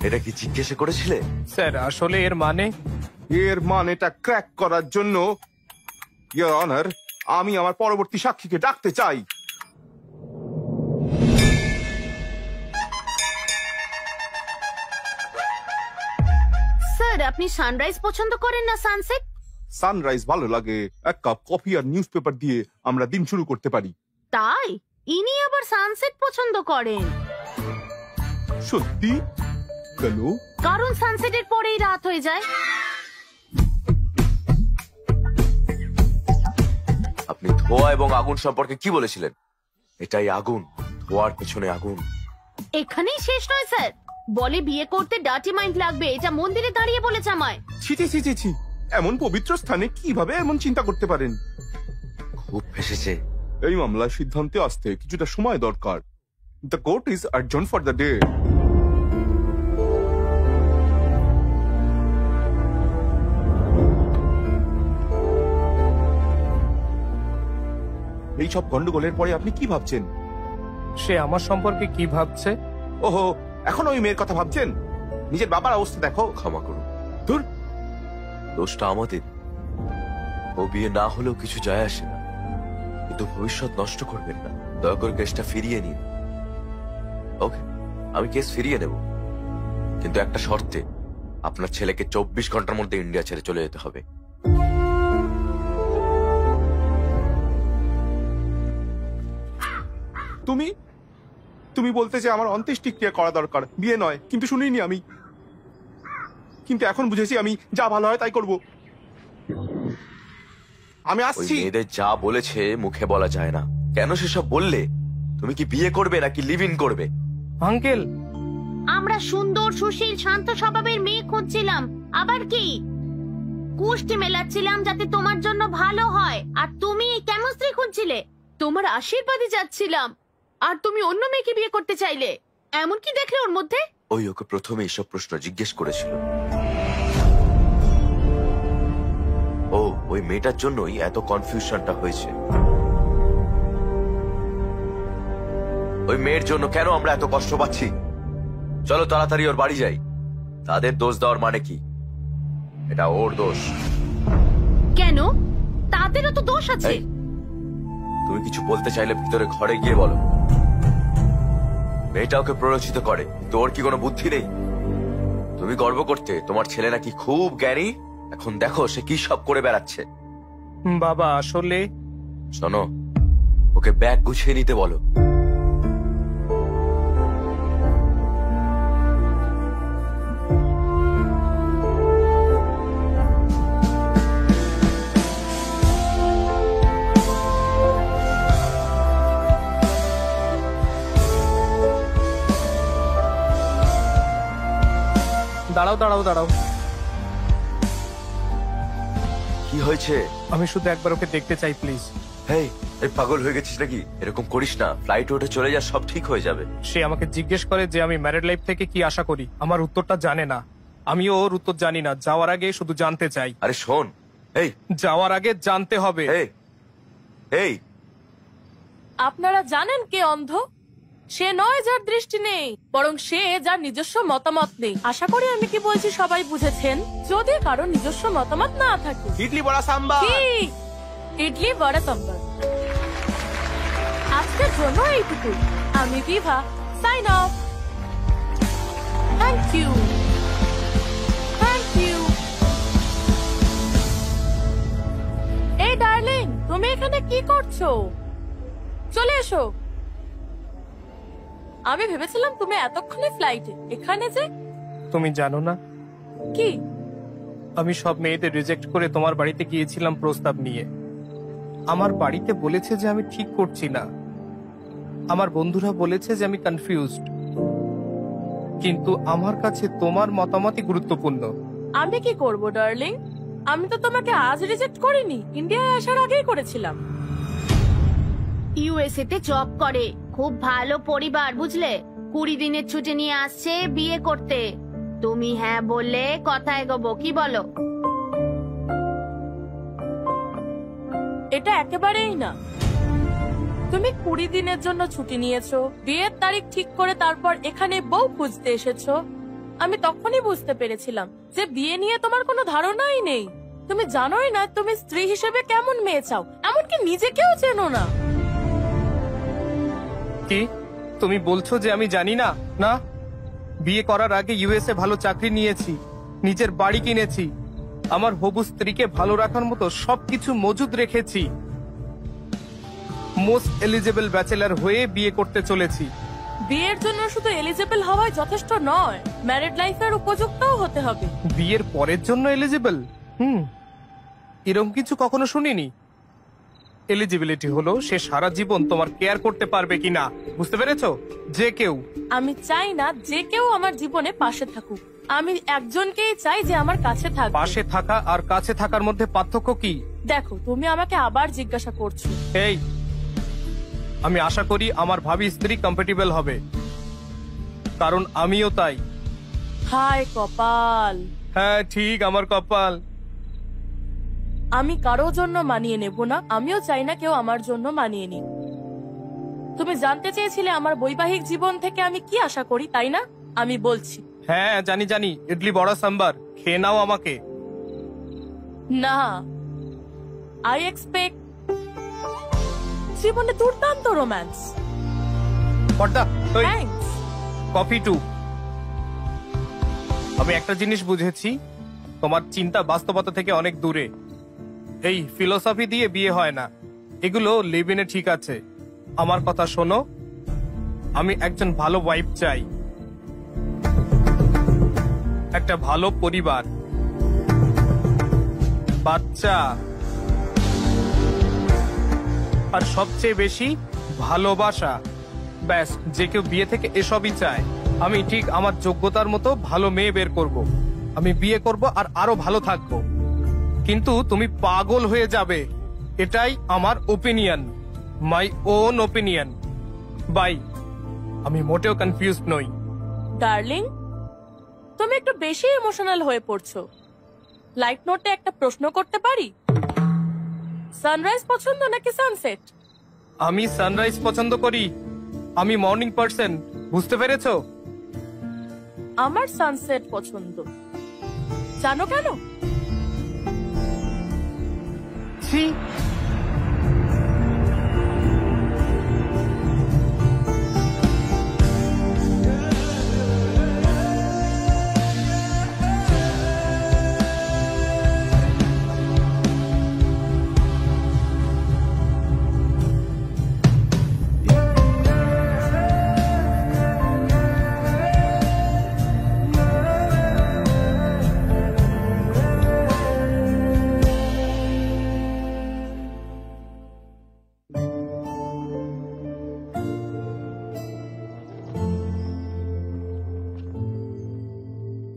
S8: এটা কি জিজ্ঞাসা করেছিলে?
S2: স্যার, আসলে এর মানে?
S6: এর মানেটা ক্র্যাক করার জন্য ইওর অনার, আমি আমার পরবর্তী সাক্ষীকে ডাকতে চাই।
S3: স্যার, আপনি সানরাইজ পছন্দ করেন না সানসেট?
S6: সানরাইজ ভালো লাগে, এক কাপ কফি আর নিউজ পেপার দিয়ে আমরা দিন শুরু করতে পারি।
S3: তাই ইনি আবার সানসেট পছন্দ করেন?
S6: সত্যি? কেন?
S3: কারণ সানসেটের পরেই রাত হয়ে যায়।
S8: আপনি ধোঁয়া এবং আগুন সম্পর্কে কি বলেছিলেন? এটাই আগুন, ধোঁয়ার পেছনে আগুন।
S3: এখানেই শেষ নয় স্যার, বলে বিয়ে করতে ডার্টি মাইন্ড লাগবে, এটা মন্দিরে দাঁড়িয়ে বলেছে আমায়।
S6: ছি ছি ছি ছি ছি, এমন পবিত্র স্থানে কিভাবে এমন চিন্তা করতে পারেন?
S8: খুব ফেসেছে।
S6: এই মামলার সিদ্ধান্তে আসতে কিছুটা সময় দরকার। দ্য কোর্ট ইজ আর্জন ফর দ্য ডে। এই সব গন্ডগোলের পরে আপনি কি ভাবছেন?
S2: সে আমার সম্পর্কে কি ভাবছে?
S6: ওহো, এখন ওই মেয়ের কথা ভাবছেন? নিজের বাবার অবস্থা দেখো।
S8: ক্ষমা করুন,
S6: ধুর,
S8: দোষটা আমাদের। ও বিয়ে না হলেও কিছু যায় আসে না, কিন্তু ভবিষ্যৎ নষ্ট করবেন না। দয়া করে কেসটা ফিরিয়ে নিন। ওকে, আমি কেস ফিরিয়ে নেব, কিন্তু একটা শর্তে। আপনার ছেলেকে 24 ঘন্টার মধ্যে ইন্ডিয়া ছেড়ে চলে যেতে হবে।
S4: তুমি তুমি বলতে যে আমার অন্ত্যেষ্টিক্রিয়া করা দরকার, বিয়ে নয়, কিন্তু শুনিনি আমি। কিন্তু এখন বুঝেছি আমি যা ভালো হয় তাই করব। আমি
S8: ওই
S4: আসছি।
S8: মেয়েদের যা বলেছে মুখে বলা যায় না। কেন সেসব বললে? তুমি কি বিয়ে করবে নাকি লিভ ইন করবে?
S2: আঙ্কেল,
S3: আমরা সুন্দর সুশীল শান্ত স্বভাবের মেয়ে খুঁজছিলাম, আবার কি কুষ্টি মেলাচ্ছিলাম যাতে তোমার জন্য ভালো হয়। আর তুমি কেমন স্ত্রী খুঁজছিলে? তোমার আশীর্বাদই যাচ্ছিলাম, আর তুমি অন্য মেয়েকে বিয়ে করতে চাইলে। এমন কি দেখলে ওর মধ্যে?
S8: ওই ওকে প্রথমে এইসব প্রশ্ন জিজ্ঞেস করেছিল। ও ওই মেয়েটার জন্যই এত কনফিউশনটা হয়েছে। ওই মেয়ের জন্য কেন আমরা এত কষ্ট পাচ্ছি? চলো তাড়াতাড়ি ওর বাড়ি যাই। তাদের দোষ দেওয়ার মানে কি? এটা ওর দোষ।
S3: কেন? তাদেরও তো দোষ আছে।
S8: এই, তুমি কিছু বলতে চাইলে ভিতরে ঘরে গিয়ে বলো। মেয়েটা ওকে প্ররোচিত করে, তোর কি কোনো বুদ্ধি নেই? তুমি গর্ব করতে তোমার ছেলে নাকি খুব জ্ঞানী, এখন দেখো সে কি সব করে বেড়াচ্ছে।
S2: বাবা আসলে
S8: শোনো, ওকে ব্যাগ গুছিয়ে নিতে বলো।
S2: দাঁড়াও দাঁড়াও দাঁড়াও,
S8: কি হয়েছে?
S2: আমি শুধু একবার ওকে দেখতে চাই প্লিজ।
S8: হেই, এই পাগল হয়ে গেছিস নাকি? এরকম করিস না, ফ্লাইট উঠে চলে যা, সব ঠিক হয়ে যাবে।
S2: সে আমাকে জিজ্ঞেস করে যে আমি ম্যারিড লাইফ থেকে কি আশা করি। আমার উত্তরটা জানে না, আমিও ওর উত্তর জানি না। যাওয়ার আগে শুধু জানতে চাই।
S8: আরে শোন, এই
S2: যাওয়ার আগে জানতে হবে।
S8: এই এই
S5: আপনারা জানেন কে অন্ধ? সে নয় যার দৃষ্টি নেই, বরং সে যার নিজস্ব মতামত নেই। আশা করি আমি কি বলছি সবাই বুঝেছেন। যদি কারো নিজস্ব মতামত না থাকে,
S6: ইডলি বড়া সাম্বার।
S5: কি ইডলি বড়া সাম্বার। আজকের জন্য এইটুকু। আমি Bibha, sign off. Thank you, thank you. এই ডার্লিং, তুমি এখানে কি করছো? চলে এসো। আমি ভেবেছিলাম তুমি এতক্ষণে ফ্লাইটে। এখানে যে
S2: তুমি জানো না,
S5: কি?
S2: আমি সব মেয়েদের রিজেক্ট করে তোমার বাড়িতে গিয়েছিলাম প্রস্তাব নিয়ে। আমার বাড়িতে বলেছে যে আমি ঠিক করছি না। আমার বন্ধুরা বলেছে যে আমি কনফিউজড, কিন্তু আমার কাছে তোমার মতামতই গুরুত্বপূর্ণ।
S5: আমি কি করব ডার্লিং? আমি তো তোমাকে আজ রিজেক্ট করিনি, ইন্ডিয়ায় আসার আগেই করেছিলাম।
S3: ইউএসএ তে জব করে, খুব ভালো পরিবার, বুঝলে? 20 দিনের ছুটি নিয়ে আসছে বিয়ে করতে। তুমি হ্যাঁ বললে কথা এগোবো, কি বলো?
S5: এটা একেবারেই না। তুমি 20 দিনের জন্য ছুটি নিয়েছো, বিয়ের তারিখ ঠিক করে তারপর এখানে বউ খুঁজতে এসেছো। আমি তখনই বুঝতে পেরেছিলাম যে বিয়ে নিয়ে তোমার কোনো ধারণাই নেই। তুমি জানোই না তুমি স্ত্রী হিসেবে কেমন মেয়ে চাও, এমনকি নিজেকেও চেনো না।
S2: কি তুমি বলছো যে আমি জানি না? না, বিয়ে করার আগে ইউএসএ ভালো চাকরি নিয়েছি, নিজের বাড়ি কিনেছি, আমার হবু স্ত্রীকে ভালো রাখার মতো সবকিছু মজুদ রেখেছি। মোস্ট এলিজিবল ব্যাচেলার হয়ে বিয়ে করতে চলেছি।
S5: বিয়ের জন্য শুধু এলিজিবল হওয়াই যথেষ্ট নয়, ম্যারিড লাইফের উপযুক্তও হতে হবে।
S2: বিয়ের পরের জন্য এলিজিবল? এরকম কিছু কখনো শুনিনি। এলিজিবিলিটি হলো সে সারা জীবন তোমার কেয়ার করতে পারবে কিনা, বুঝতে পেরেছো? যে কেউ।
S5: আমি চাই না যে কেউ আমার জীবনে পাশে থাকুক। আমি একজনকেই চাই যে আমার কাছে থাকবে।
S2: পাশে থাকা আর কাছে থাকার মধ্যে পার্থক্য কি?
S5: দেখো, তুমি আমাকে আবার জিজ্ঞাসা করছো।
S2: এই, আমি আশা করি আমার ভাবি স্ত্রী কম্প্যাটিবল হবে, কারণ আমিও তাই।
S5: হায় কপাল।
S2: হ্যাঁ ঠিক, আমার কপাল।
S5: আমি কারো জন্য মানিয়ে নেব না, আমিও চাই না কেউ আমার জন্য মানিয়ে নিক। তুমি জানতে চেয়েছিলে আমার বৈবাহিক জীবন থেকে আমি কি আশা করি, তাই না? আমি বলছি।
S2: হ্যাঁ জানি জানি, ইডলি বড়া সাম্বার, খেয়ে নাও আমাকে।
S5: না, আই এক্সপেক্ট জীবনে দুর্দান্ত রোম্যান্স।
S2: পর্দা, ওই
S5: থ্যাঙ্কস।
S2: Coffee two. আমি একটা জিনিস বুঝেছি, তোমার চিন্তা বাস্তবতা থেকে অনেক দূরে। এই ফিলোসফি দিয়ে বিয়ে হয় না, এগুলো লিভ ইনে ঠিক আছে। আমার কথা শোনো, আমি একজন ভালো ওয়াইফ চাই, একটা ভালো পরিবার, বাচ্চা, আর সবচেয়ে বেশি ভালোবাসা। ব্যাস, যে কেউ বিয়ে থেকে এসবই চায়। আমি ঠিক আমার যোগ্যতার মতো ভালো মেয়ে বের করব। আমি বিয়ে করব আর আরো ভালো থাকবো, কিন্তু তুমি পাগল হয়ে যাবে। এটাই আমার opinion, my own opinion. Bye. আমি মোটেও কনফিউজড নই।
S5: ডার্লিং, তুমি একটু বেশি ইমোশনাল হয়ে পড়ছো। লাইট নোটে একটা প্রশ্ন করতে পারি? সানরাইজ পছন্দ নাকি সানসেট?
S2: আমি সানরাইজ পছন্দ করি, আমি মর্নিং পার্সন, বুঝতে পেরেছো?
S5: আমার সানসেট পছন্দ। জানো কেন?
S2: ছি,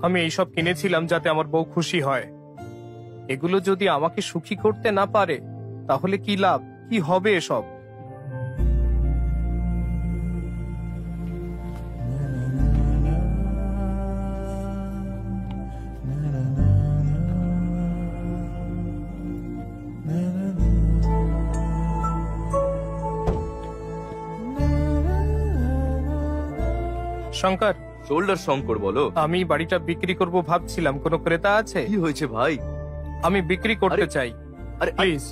S2: আমি এইসব কিনেছিলাম যাতে আমার বউ খুশি হয়। এগুলো যদি আমাকে সুখী করতে না পারে তাহলে কি লাভ, কি হবে এসব? শঙ্কর,
S1: শোল্ডার শঙ্কর বলো।
S2: আমি বাড়িটা বিক্রি করব ভাবছিলাম, কোনো ক্রেতা আছে?
S1: কি হয়েছে ভাই?
S2: আমি বিক্রি করতে
S1: আরে,
S2: চাই,
S1: আরে
S2: প্লিজ।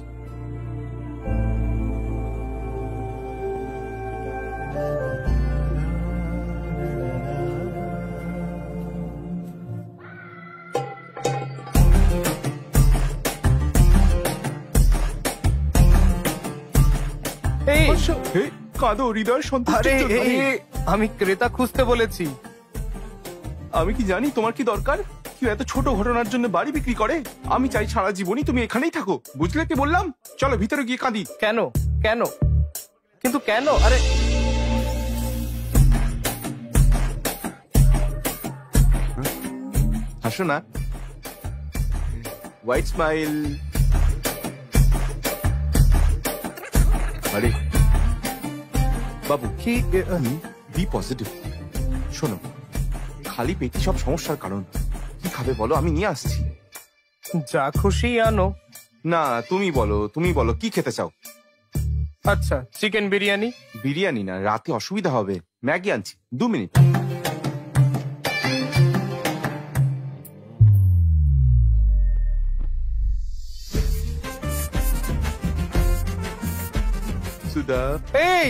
S2: এই,
S4: হে, কাঁদো হৃদয়
S2: আরে
S4: সন্তুষ্টির জন্য।
S2: আমি ক্রেতা খুঁজতে বলেছি।
S4: আমি কি জানি তোমার কি দরকার? কেউ এত ছোট ঘটনার জন্য বাড়ি বিক্রি করে? আমি চাই সারা জীবনই তুমি এখানেই থাকো, বুঝলে কি বললাম? চলো ভিতরে গিয়ে কাঁদি।
S2: কেন কেন কিন্তু কেন? আরে
S4: হাসো না, হোয়াইট স্মাইল। আরে বাবু,
S2: কি
S4: বি পজিটিভ। শোনো, খালি পেটি সব সমস্যার কারণ। কি খাবে বলো, আমি নিয়ে আসছি।
S2: যা খুশি আনো।
S4: না, তুমি বলো কি খেতে চাও?
S2: আচ্ছা, চিকেন বিরিয়ানি।
S4: বিরিয়ানি না, রাতে অসুবিধা হবে। ম্যাগি আনছি, 2 মিনিট। সুধা,
S2: এই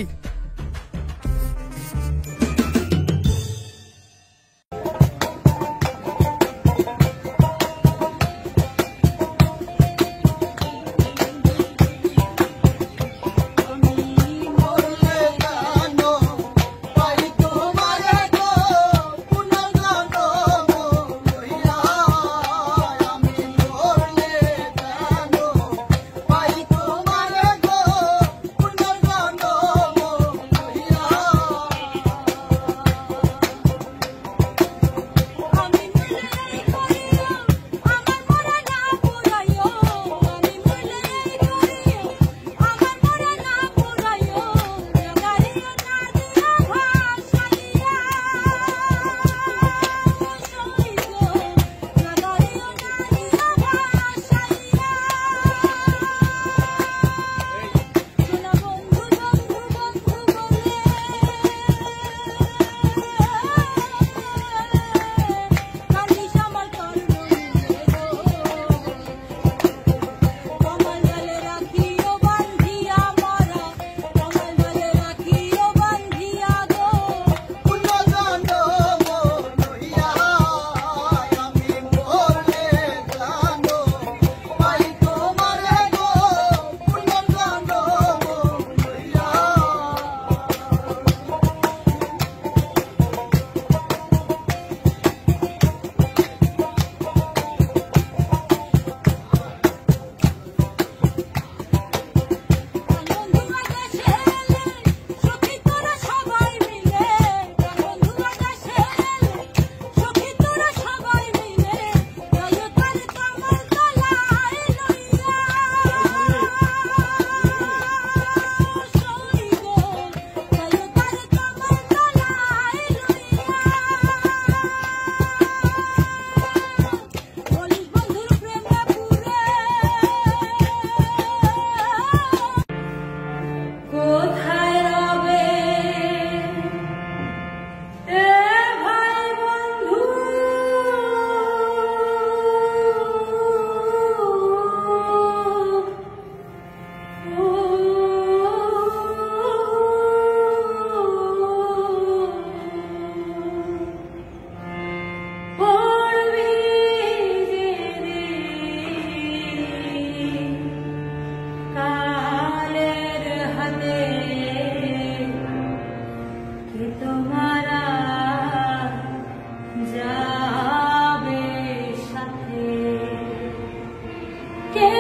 S9: কে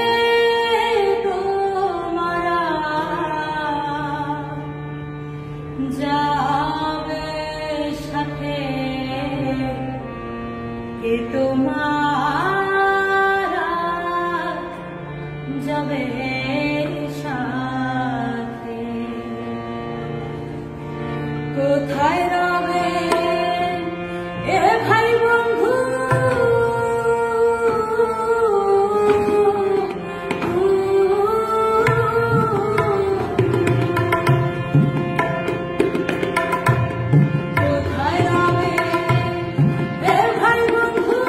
S9: তোমারা যাবে সাথে, কে তোমারা যাবে সাথে, কোথায় রবে এ ভাই বন্ধু, কোথায় রবে এ ভাই বন্ধু,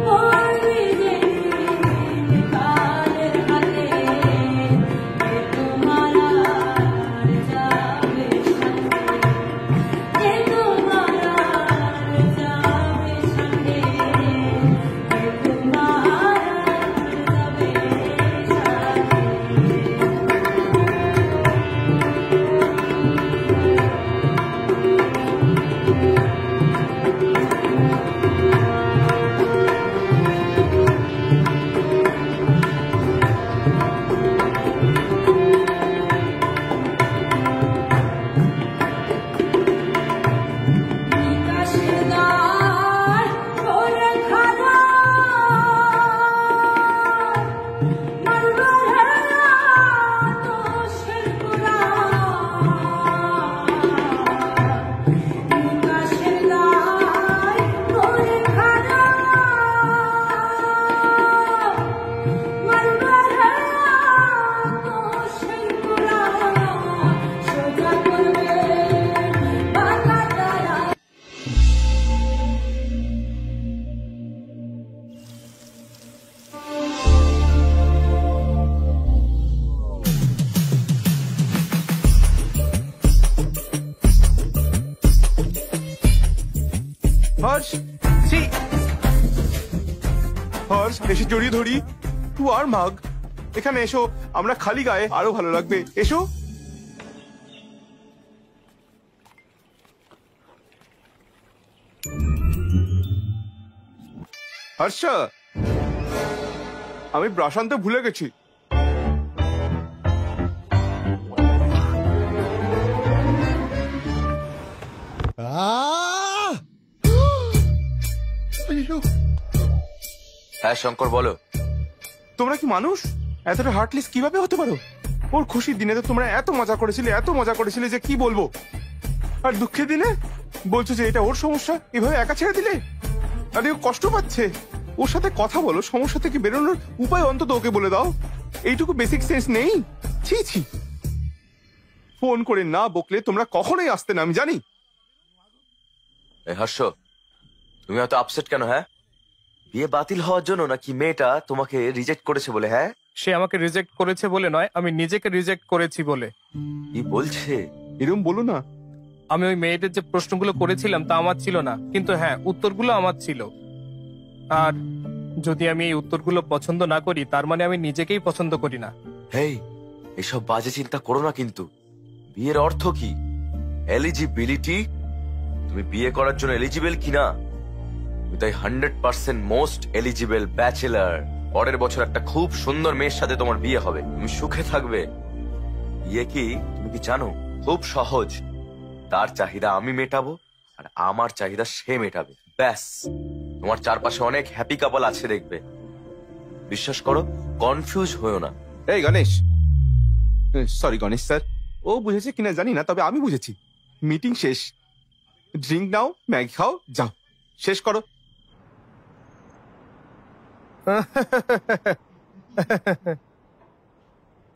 S9: পড়বি যেদিন কালের হাতে, কে তোমারা যাবে সাথে, কে তোমারা যাবে সাথে, কে তোমারা যাবে বিকাশের দ্বার করে খাড়া, মারবার হারা দোষের গোড়া, বিকাশের দ্বার করে খাড়া, মারবার হারা দোষের গোড়া, সোজা করবে বাঁকা তারা।
S4: হর্ষ, ছি! হর্ষ, এসে জড়িয়ে ধরি। টু আর মাগ, এখানে এসো, আমরা খালি গায়ে আরো ভালো লাগবে, এসো। হর্ষ, আমি ব্রাশ আনতে ভুলে গেছি।
S8: হ্যাঁ শঙ্কর বলো।
S4: তোমরা কি মানুষ? এতটা হার্টলেস কিভাবে হতে পারো? ওর খুশির দিনে তো তোমরা এত মজা করেছিলে যে কি বলবো, আর দুঃখের দিনে বলছো যে এটা ওর সমস্যা, এভাবে একা ছেড়ে দিলে। আরে ও কষ্ট পাচ্ছে, ওর সাথে কথা বলো, সমস্যা থেকে বেরোনোর উপায় অন্তত ওকে বলে দাও। এইটুকু বেসিক সেন্স নেই? ছি ছি, ফোন করে না বকলে তোমরা কখনোই আসতে না, আমি জানি।
S8: এই হর্ষ, তুমি এত আপসেট কেন? হ্যাঁ, বিয়ে বাতিল হওয়ার জন্য নাকি মেয়েটা তোমাকে রিজেক্ট করেছে বলে? হ্যাঁ,
S2: সে আমাকে রিজেক্ট করেছে বলে নয়, আমি নিজেকে রিজেক্ট করেছি বলে।
S8: কি বলছে?
S4: এরকম বলো না।
S2: আমি ওই মেয়েদের যে প্রশ্নগুলো করেছিলাম তা আমার ছিল না, কিন্তু হ্যাঁ উত্তরগুলো আমার ছিল। আর যদি আমি এই উত্তরগুলো পছন্দ না করি তার মানে আমি নিজেকেই পছন্দ করি না।
S8: হেই, এসব বাজে চিন্তা করো না কিন্তু। বিয়ের অর্থ কি? এলিজিবিলিটি। তুমি বিয়ে করার জন্য এলিজিবল কিনা? তাই 100% মোস্ট এলিজিবল ব্যাচেলার। পরের বছর একটা খুব সুন্দর মেয়ের সাথে তোমার বিয়ে হবে, তুমি সুখে থাকবে। বিয়ে কি তুমি কি জানো? খুব সহজ। তার চাহিদা আমি মেটাবো আর আমার চাহিদা সে মেটাবে, ব্যাস। তোমার চারপাশে অনেক হ্যাপি কাপল আছে দেখবে, বিশ্বাস করো, কনফিউজ হয়েও না।
S4: এই গণেশ, সরি গণেশ স্যার, ও বুঝেছে কিনা জানি না, তবে আমি বুঝেছি। মিটিং শেষ, ড্রিঙ্ক নাও, ম্যাগি খাও, যাও, শেষ করো।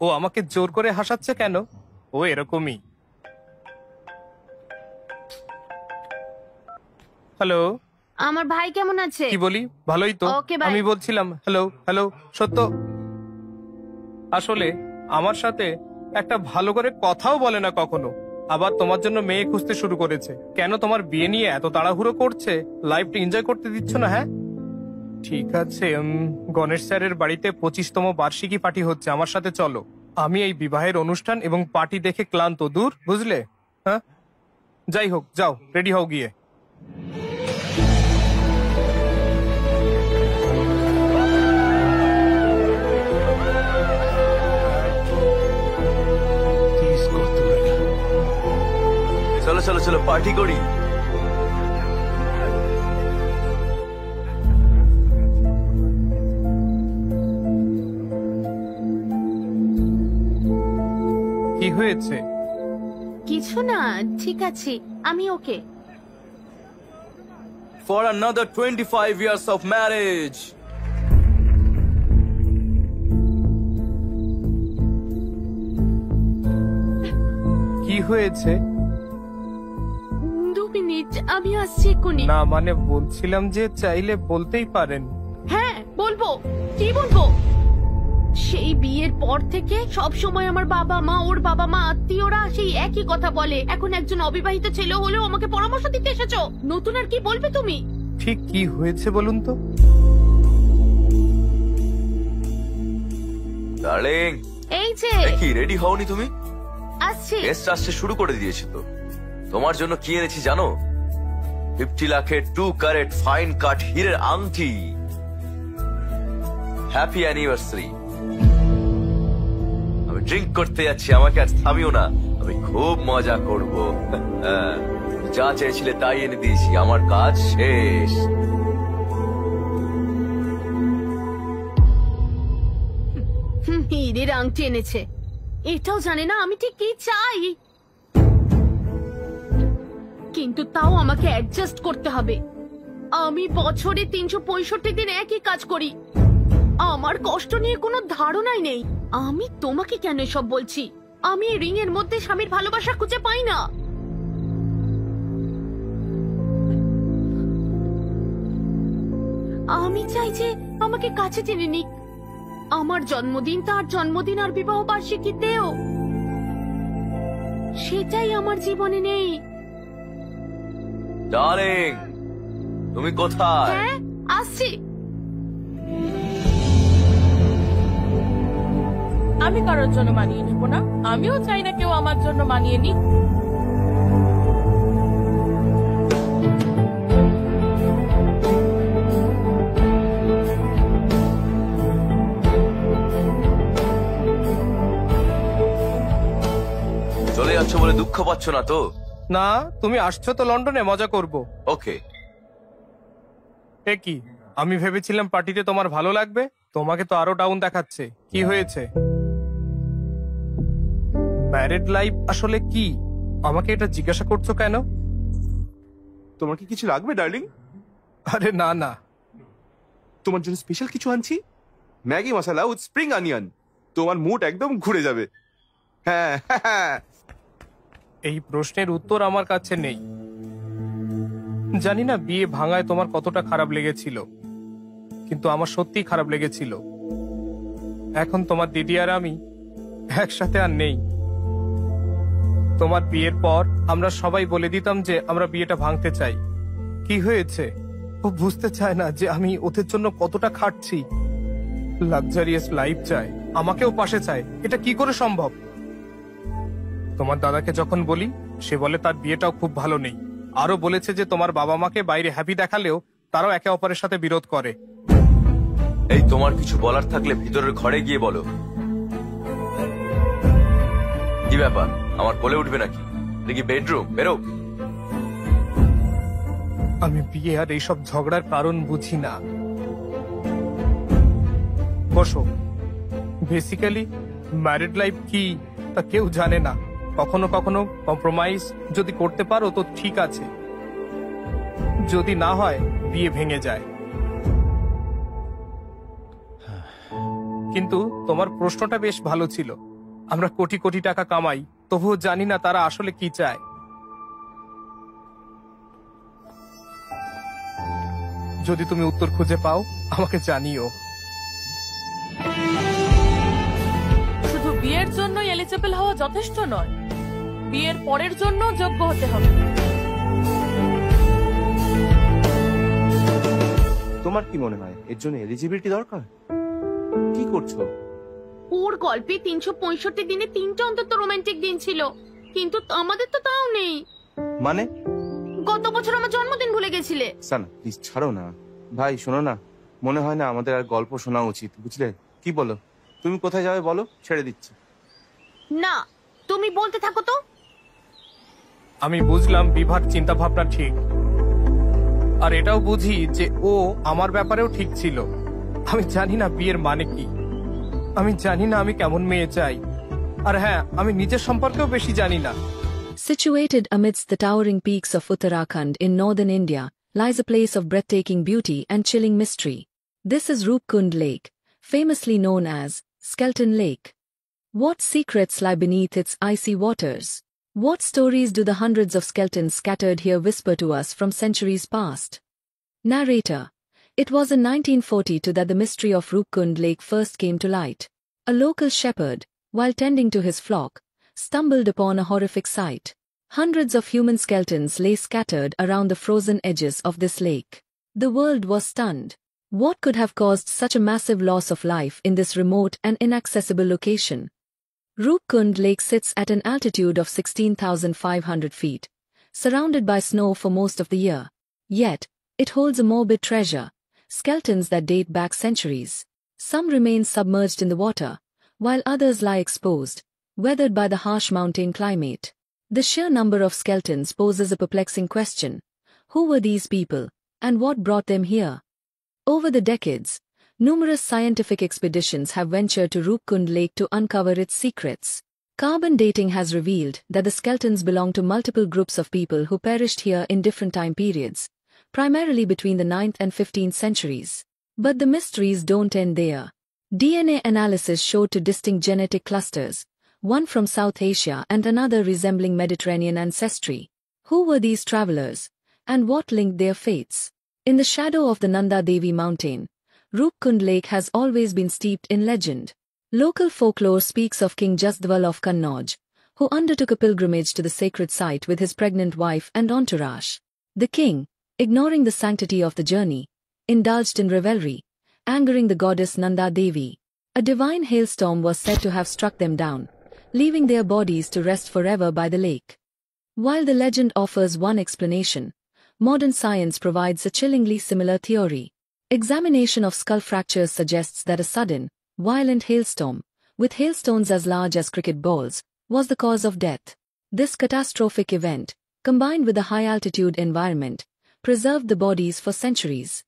S2: ও আমাকে জোর করে হাসাচ্ছে কেন? ও এরকমই। হ্যালো,
S3: আমার ভাই কেমন আছে?
S2: কি বলি, ভালোই তো।
S3: Okay, bye.
S2: আমি বলছিলাম হ্যালো হ্যালো। সত্য, আসলে আমার সাথে একটা ভালো করে কথাও বলে না কখনো। আবার তোমার জন্য মেয়ে খুঁজতে শুরু করেছে। কেন তোমার বিয়ে নিয়ে এত তাড়াহুড়ো করছে? লাইফটা এনজয় করতে দিচ্ছ না? হ্যাঁ ঠিক আছে, গণেশ স্যারের বাড়িতে 25তম বার্ষিকী পার্টি হচ্ছে, আমার সাথে চলো। আমি এই বিবাহের অনুষ্ঠান এবং পার্টি দেখে ক্লান্ত, দূর, বুঝলে? হ্যাঁ, যাই হোক, যাও রেডি হও গিয়ে।
S8: চলো পার্টি করি।
S2: কি হয়েছে?
S3: কিছু না, ঠিক আছে, আমি ওকে।
S1: For another 25 years of marriage.
S2: কি হয়েছে?
S3: 2 মিনিট, আমি আসছি এক্ষুনি।
S2: না মানে বলছিলাম যে চাইলে বলতেই পারেন।
S3: হ্যাঁ বলবো, কি বলবো? সেই বিয়ের পর থেকে সব সময় আমার বাবা মা, ওর বাবা মা, আত্মীয়রা সেই একই কথা বলে। এখন একজন অবিবাহিত ছেলে হলেও আমাকে পরামর্শ দিতে এসেছো। নতুন আর কি বলবে তুমি?
S2: ঠিক কি হয়েছে বলুন তো?
S8: ডার্লিং,
S3: এই যে
S8: কি রেডি হওনি তুমি?
S3: আসছি।
S8: গেস্ট আসতে শুরু করে দিয়েছি তো। তোমার জন্য কি এনেছি জানো? 50 লাখের 2 ক্যারেট ফাইন কাট হীরের আংটি। Happy anniversary. আমি ড্রিঙ্ক করতে যাচ্ছি, আমাকে আজ থামিও না, আমি খুব মজা করব। যা চেয়েছিলে তাই এনে দিয়েছি, আমার কাজ শেষ।
S3: হীরের আংটি এনেছে, এটাও জানে না আমি ঠিক কি চাই। কিন্তু তাও আমাকে অ্যাডজাস্ট করতে হবে। আমি বছরে 365 দিন একই কাজ করি। আমার কষ্ট নিয়ে কোনো ধারণাই নেই। আমি তোমাকে কেন এসব বলছি? আমি এই রিং এর মধ্যে স্বামীর ভালোবাসা খুঁজে পাই না। আমি চাই যে আমাকে কাছে টেনে নিক। আমার জন্মদিন, তার জন্মদিন আর বিবাহ বার্ষিকীতেও। সেটাই আমার জীবনে নেই।
S8: ডার্লিং, তুমি কোথায়?
S3: হ্যাঁ, আসছি।
S5: আমি কারোর জন্য মানিয়ে নেবো না, আমিও চাই না কেউ আমার জন্য মানিয়ে নিক।
S8: চলে যাচ্ছ বলে দুঃখ পাচ্ছ না তো?
S2: না, তুমি আসছো তো লন্ডনে, মজা করব।
S8: ওকে।
S2: এ কি, আমি ভেবেছিলাম পার্টিতে তোমার ভালো লাগবে, তোমাকে তো আরো ডাউন দেখাচ্ছে। কি হয়েছে? ম্যারিড লাইফ আসলে কি? আমাকে এটা জিজ্ঞাসা করছো কেন?
S4: তোমার কি কিছু লাগবে ডার্লিং?
S2: আরে না না,
S4: তোমার জন্য স্পেশাল কিছু আনছি, Maggi masala with spring onion. তোমার মুড একদম ঘুরে যাবে। হ্যাঁ হ্যাঁ।
S2: এই প্রশ্নের উত্তর আমার কাছে নেই। জানি না বিয়ে ভাঙায় তোমার কতটা খারাপ লেগেছিল, কিন্তু আমার সত্যিই খারাপ লেগেছিল। এখন তোমার দিদি আর আমি একসাথে আর নেই। তোমার বিয়ের পর আমরা সবাই বলে দিতাম যে আমরা বিয়েটা ভাঙতে চাই। কি হয়েছে? ও বুঝতে চায় না যে আমি ওদের জন্য কতটা খাটছি। লাক্সারিয়াস লাইফ চায়, আমাকেও পাশে চায়। এটা কি করে সম্ভব? তোমার দাদাকে যখন বলি, সে বলে তার বিয়েটাও খুব ভালো নেই। আরো বলেছে যে তোমার বাবা মাকে বাইরে হ্যাপি দেখালেও তারাও একে অপরের সাথে বিরোধ করে।
S8: এই তোমার কিছু বলার থাকলে ভিতরের ঘরে গিয়ে বলো। কি ব্যাপার, আমার কোলে উঠবে নাকি? এটা কি বেডরুম? বেরো।
S2: আমি বিয়ে আর এইসব ঝগড়ার কারণ বুঝি না। বসো। বেসিক্যালি ম্যারিড লাইফ কি তা কেউ জানে না। কখনো কখনো কম্প্রোমাইজ যদি করতে পারো তো ঠিক আছে, যদি না হয় বিয়ে ভেঙে যায়। কিন্তু তোমার প্রশ্নটা বেশ ভালো ছিল। আমরা কোটি কোটি টাকা কামাই, তবুও জানি না তারা আসলে কি চায়। যদি তুমি উত্তর খুঁজে পাও আমাকে জানিও।
S5: শুধু বিয়ের জন্য এলিজিবল হওয়া যথেষ্ট নয়, বিয়ের পরের জন্য যোগ্য হতে হবে।
S6: তোমার কি মনে হয় এর জন্য এলিজিবিলিটি দরকার? কি করছো?
S3: ওর গল্পে 365 দিনে 3টা অন্তত রোমান্টিক দিন ছিল, কিন্তু আমাদের তো তাও নেই।
S6: মানে?
S3: গত বছর আমার জন্মদিন ভুলে গেছিলে।
S6: সানা প্লিজ ছাড়ো না। ভাই শোনো না, মনে হয় না আমাদের আর গল্প শোনা উচিত, বুঝলে? কি বলো? তুমি কোথায় যাবে বলো, ছেড়ে দিচ্ছি।
S3: না, তুমি বলতে থাকো তো।
S2: আমি বুঝলাম বিভার চিন্তা ভাবনা ঠিক, আর এটাও বুঝি যে ও আমার ব্যাপারেও ঠিক ছিল। আমি জানি না বিয়ের মানে কি, আমি জানি না আমি কেমন মেয়ে চাই, আর হ্যাঁ, আমি নিজের সম্পর্কেও বেশি জানি না।
S10: Situated amidst the towering peaks of Uttarakhand in northern India, lies a place of breathtaking beauty and chilling mystery. This is Roopkund Lake, famously known as Skeleton Lake. What secrets lie beneath its icy waters? What stories do the hundreds of skeletons scattered here whisper to us from centuries past? Narrator. It was in 1942 that the mystery of Roopkund Lake first came to light. A local shepherd, while tending to his flock, stumbled upon a horrific sight. Hundreds of human skeletons lay scattered around the frozen edges of this lake. The world was stunned. What could have caused such a massive loss of life in this remote and inaccessible location? Roopkund Lake sits at an altitude of 16,500 feet, surrounded by snow for most of the year. Yet, it holds a morbid treasure, skeletons that date back centuries. Some remain submerged in the water, while others lie exposed, weathered by the harsh mountain climate. The sheer number of skeletons poses a perplexing question. Who were these people, and what brought them here? Over the decades, numerous scientific expeditions have ventured to Roopkund Lake to uncover its secrets. Carbon dating has revealed that the skeletons belong to multiple groups of people who perished here in different time periods, primarily between the 9th and 15th centuries. But the mysteries don't end there. DNA analysis showed two distinct genetic clusters, one from South Asia and another resembling Mediterranean ancestry. Who were these travelers, and what linked their fates? In the shadow of the Nanda Devi mountain, Roopkund Lake has always been steeped in legend. Local folklore speaks of King Jasdwal of Kannauj, who undertook a pilgrimage to the sacred site with his pregnant wife and entourage. The king, ignoring the sanctity of the journey, indulged in revelry, angering the goddess Nanda Devi. A divine hailstorm was said to have struck them down, leaving their bodies to rest forever by the lake. While the legend offers one explanation, modern science provides a chillingly similar theory. Examination of skull fractures suggests that a sudden, violent hailstorm, with hailstones as large as cricket balls, was the cause of death. This catastrophic event, combined with the high-altitude environment, preserved the bodies for centuries.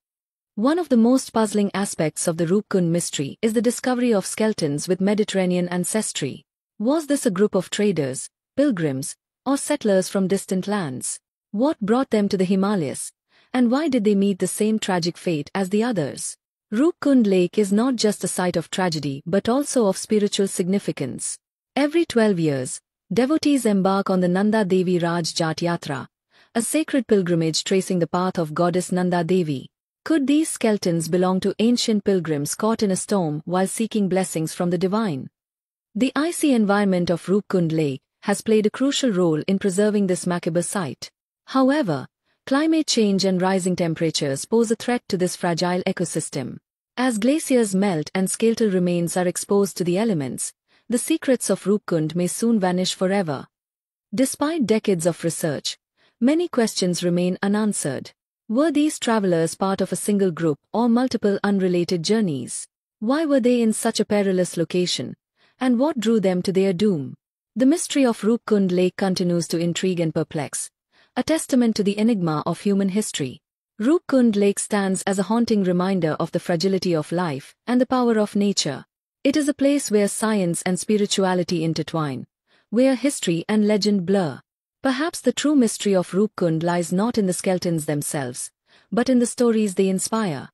S10: One of the most puzzling aspects of the Roopkund mystery is the discovery of skeletons with Mediterranean ancestry. Was this a group of traders, pilgrims, or settlers from distant lands? What brought them to the Himalayas, and why did they meet the same tragic fate as the others? Roopkund Lake is not just a site of tragedy but also of spiritual significance. Every 12 years, devotees embark on the Nanda Devi Raj Jat Yatra, a sacred pilgrimage tracing the path of goddess Nanda Devi. Could these skeletons belong to ancient pilgrims caught in a storm while seeking blessings from the divine? The icy environment of Roopkund Lake has played a crucial role in preserving this macabre site. However, climate change and rising temperatures pose a threat to this fragile ecosystem. As glaciers melt and skeletal remains are exposed to the elements, the secrets of Roopkund may soon vanish forever. Despite decades of research, many questions remain unanswered. Were these travelers part of a single group or multiple unrelated journeys? Why were they in such a perilous location? And what drew them to their doom? The mystery of Roopkund Lake continues to intrigue and perplex, a testament to the enigma of human history. Roopkund Lake stands as a haunting reminder of the fragility of life and the power of nature. It is a place where science and spirituality intertwine, where history and legend blur. Perhaps the true mystery of Roopkund lies not in the skeletons themselves, but in the stories they inspire.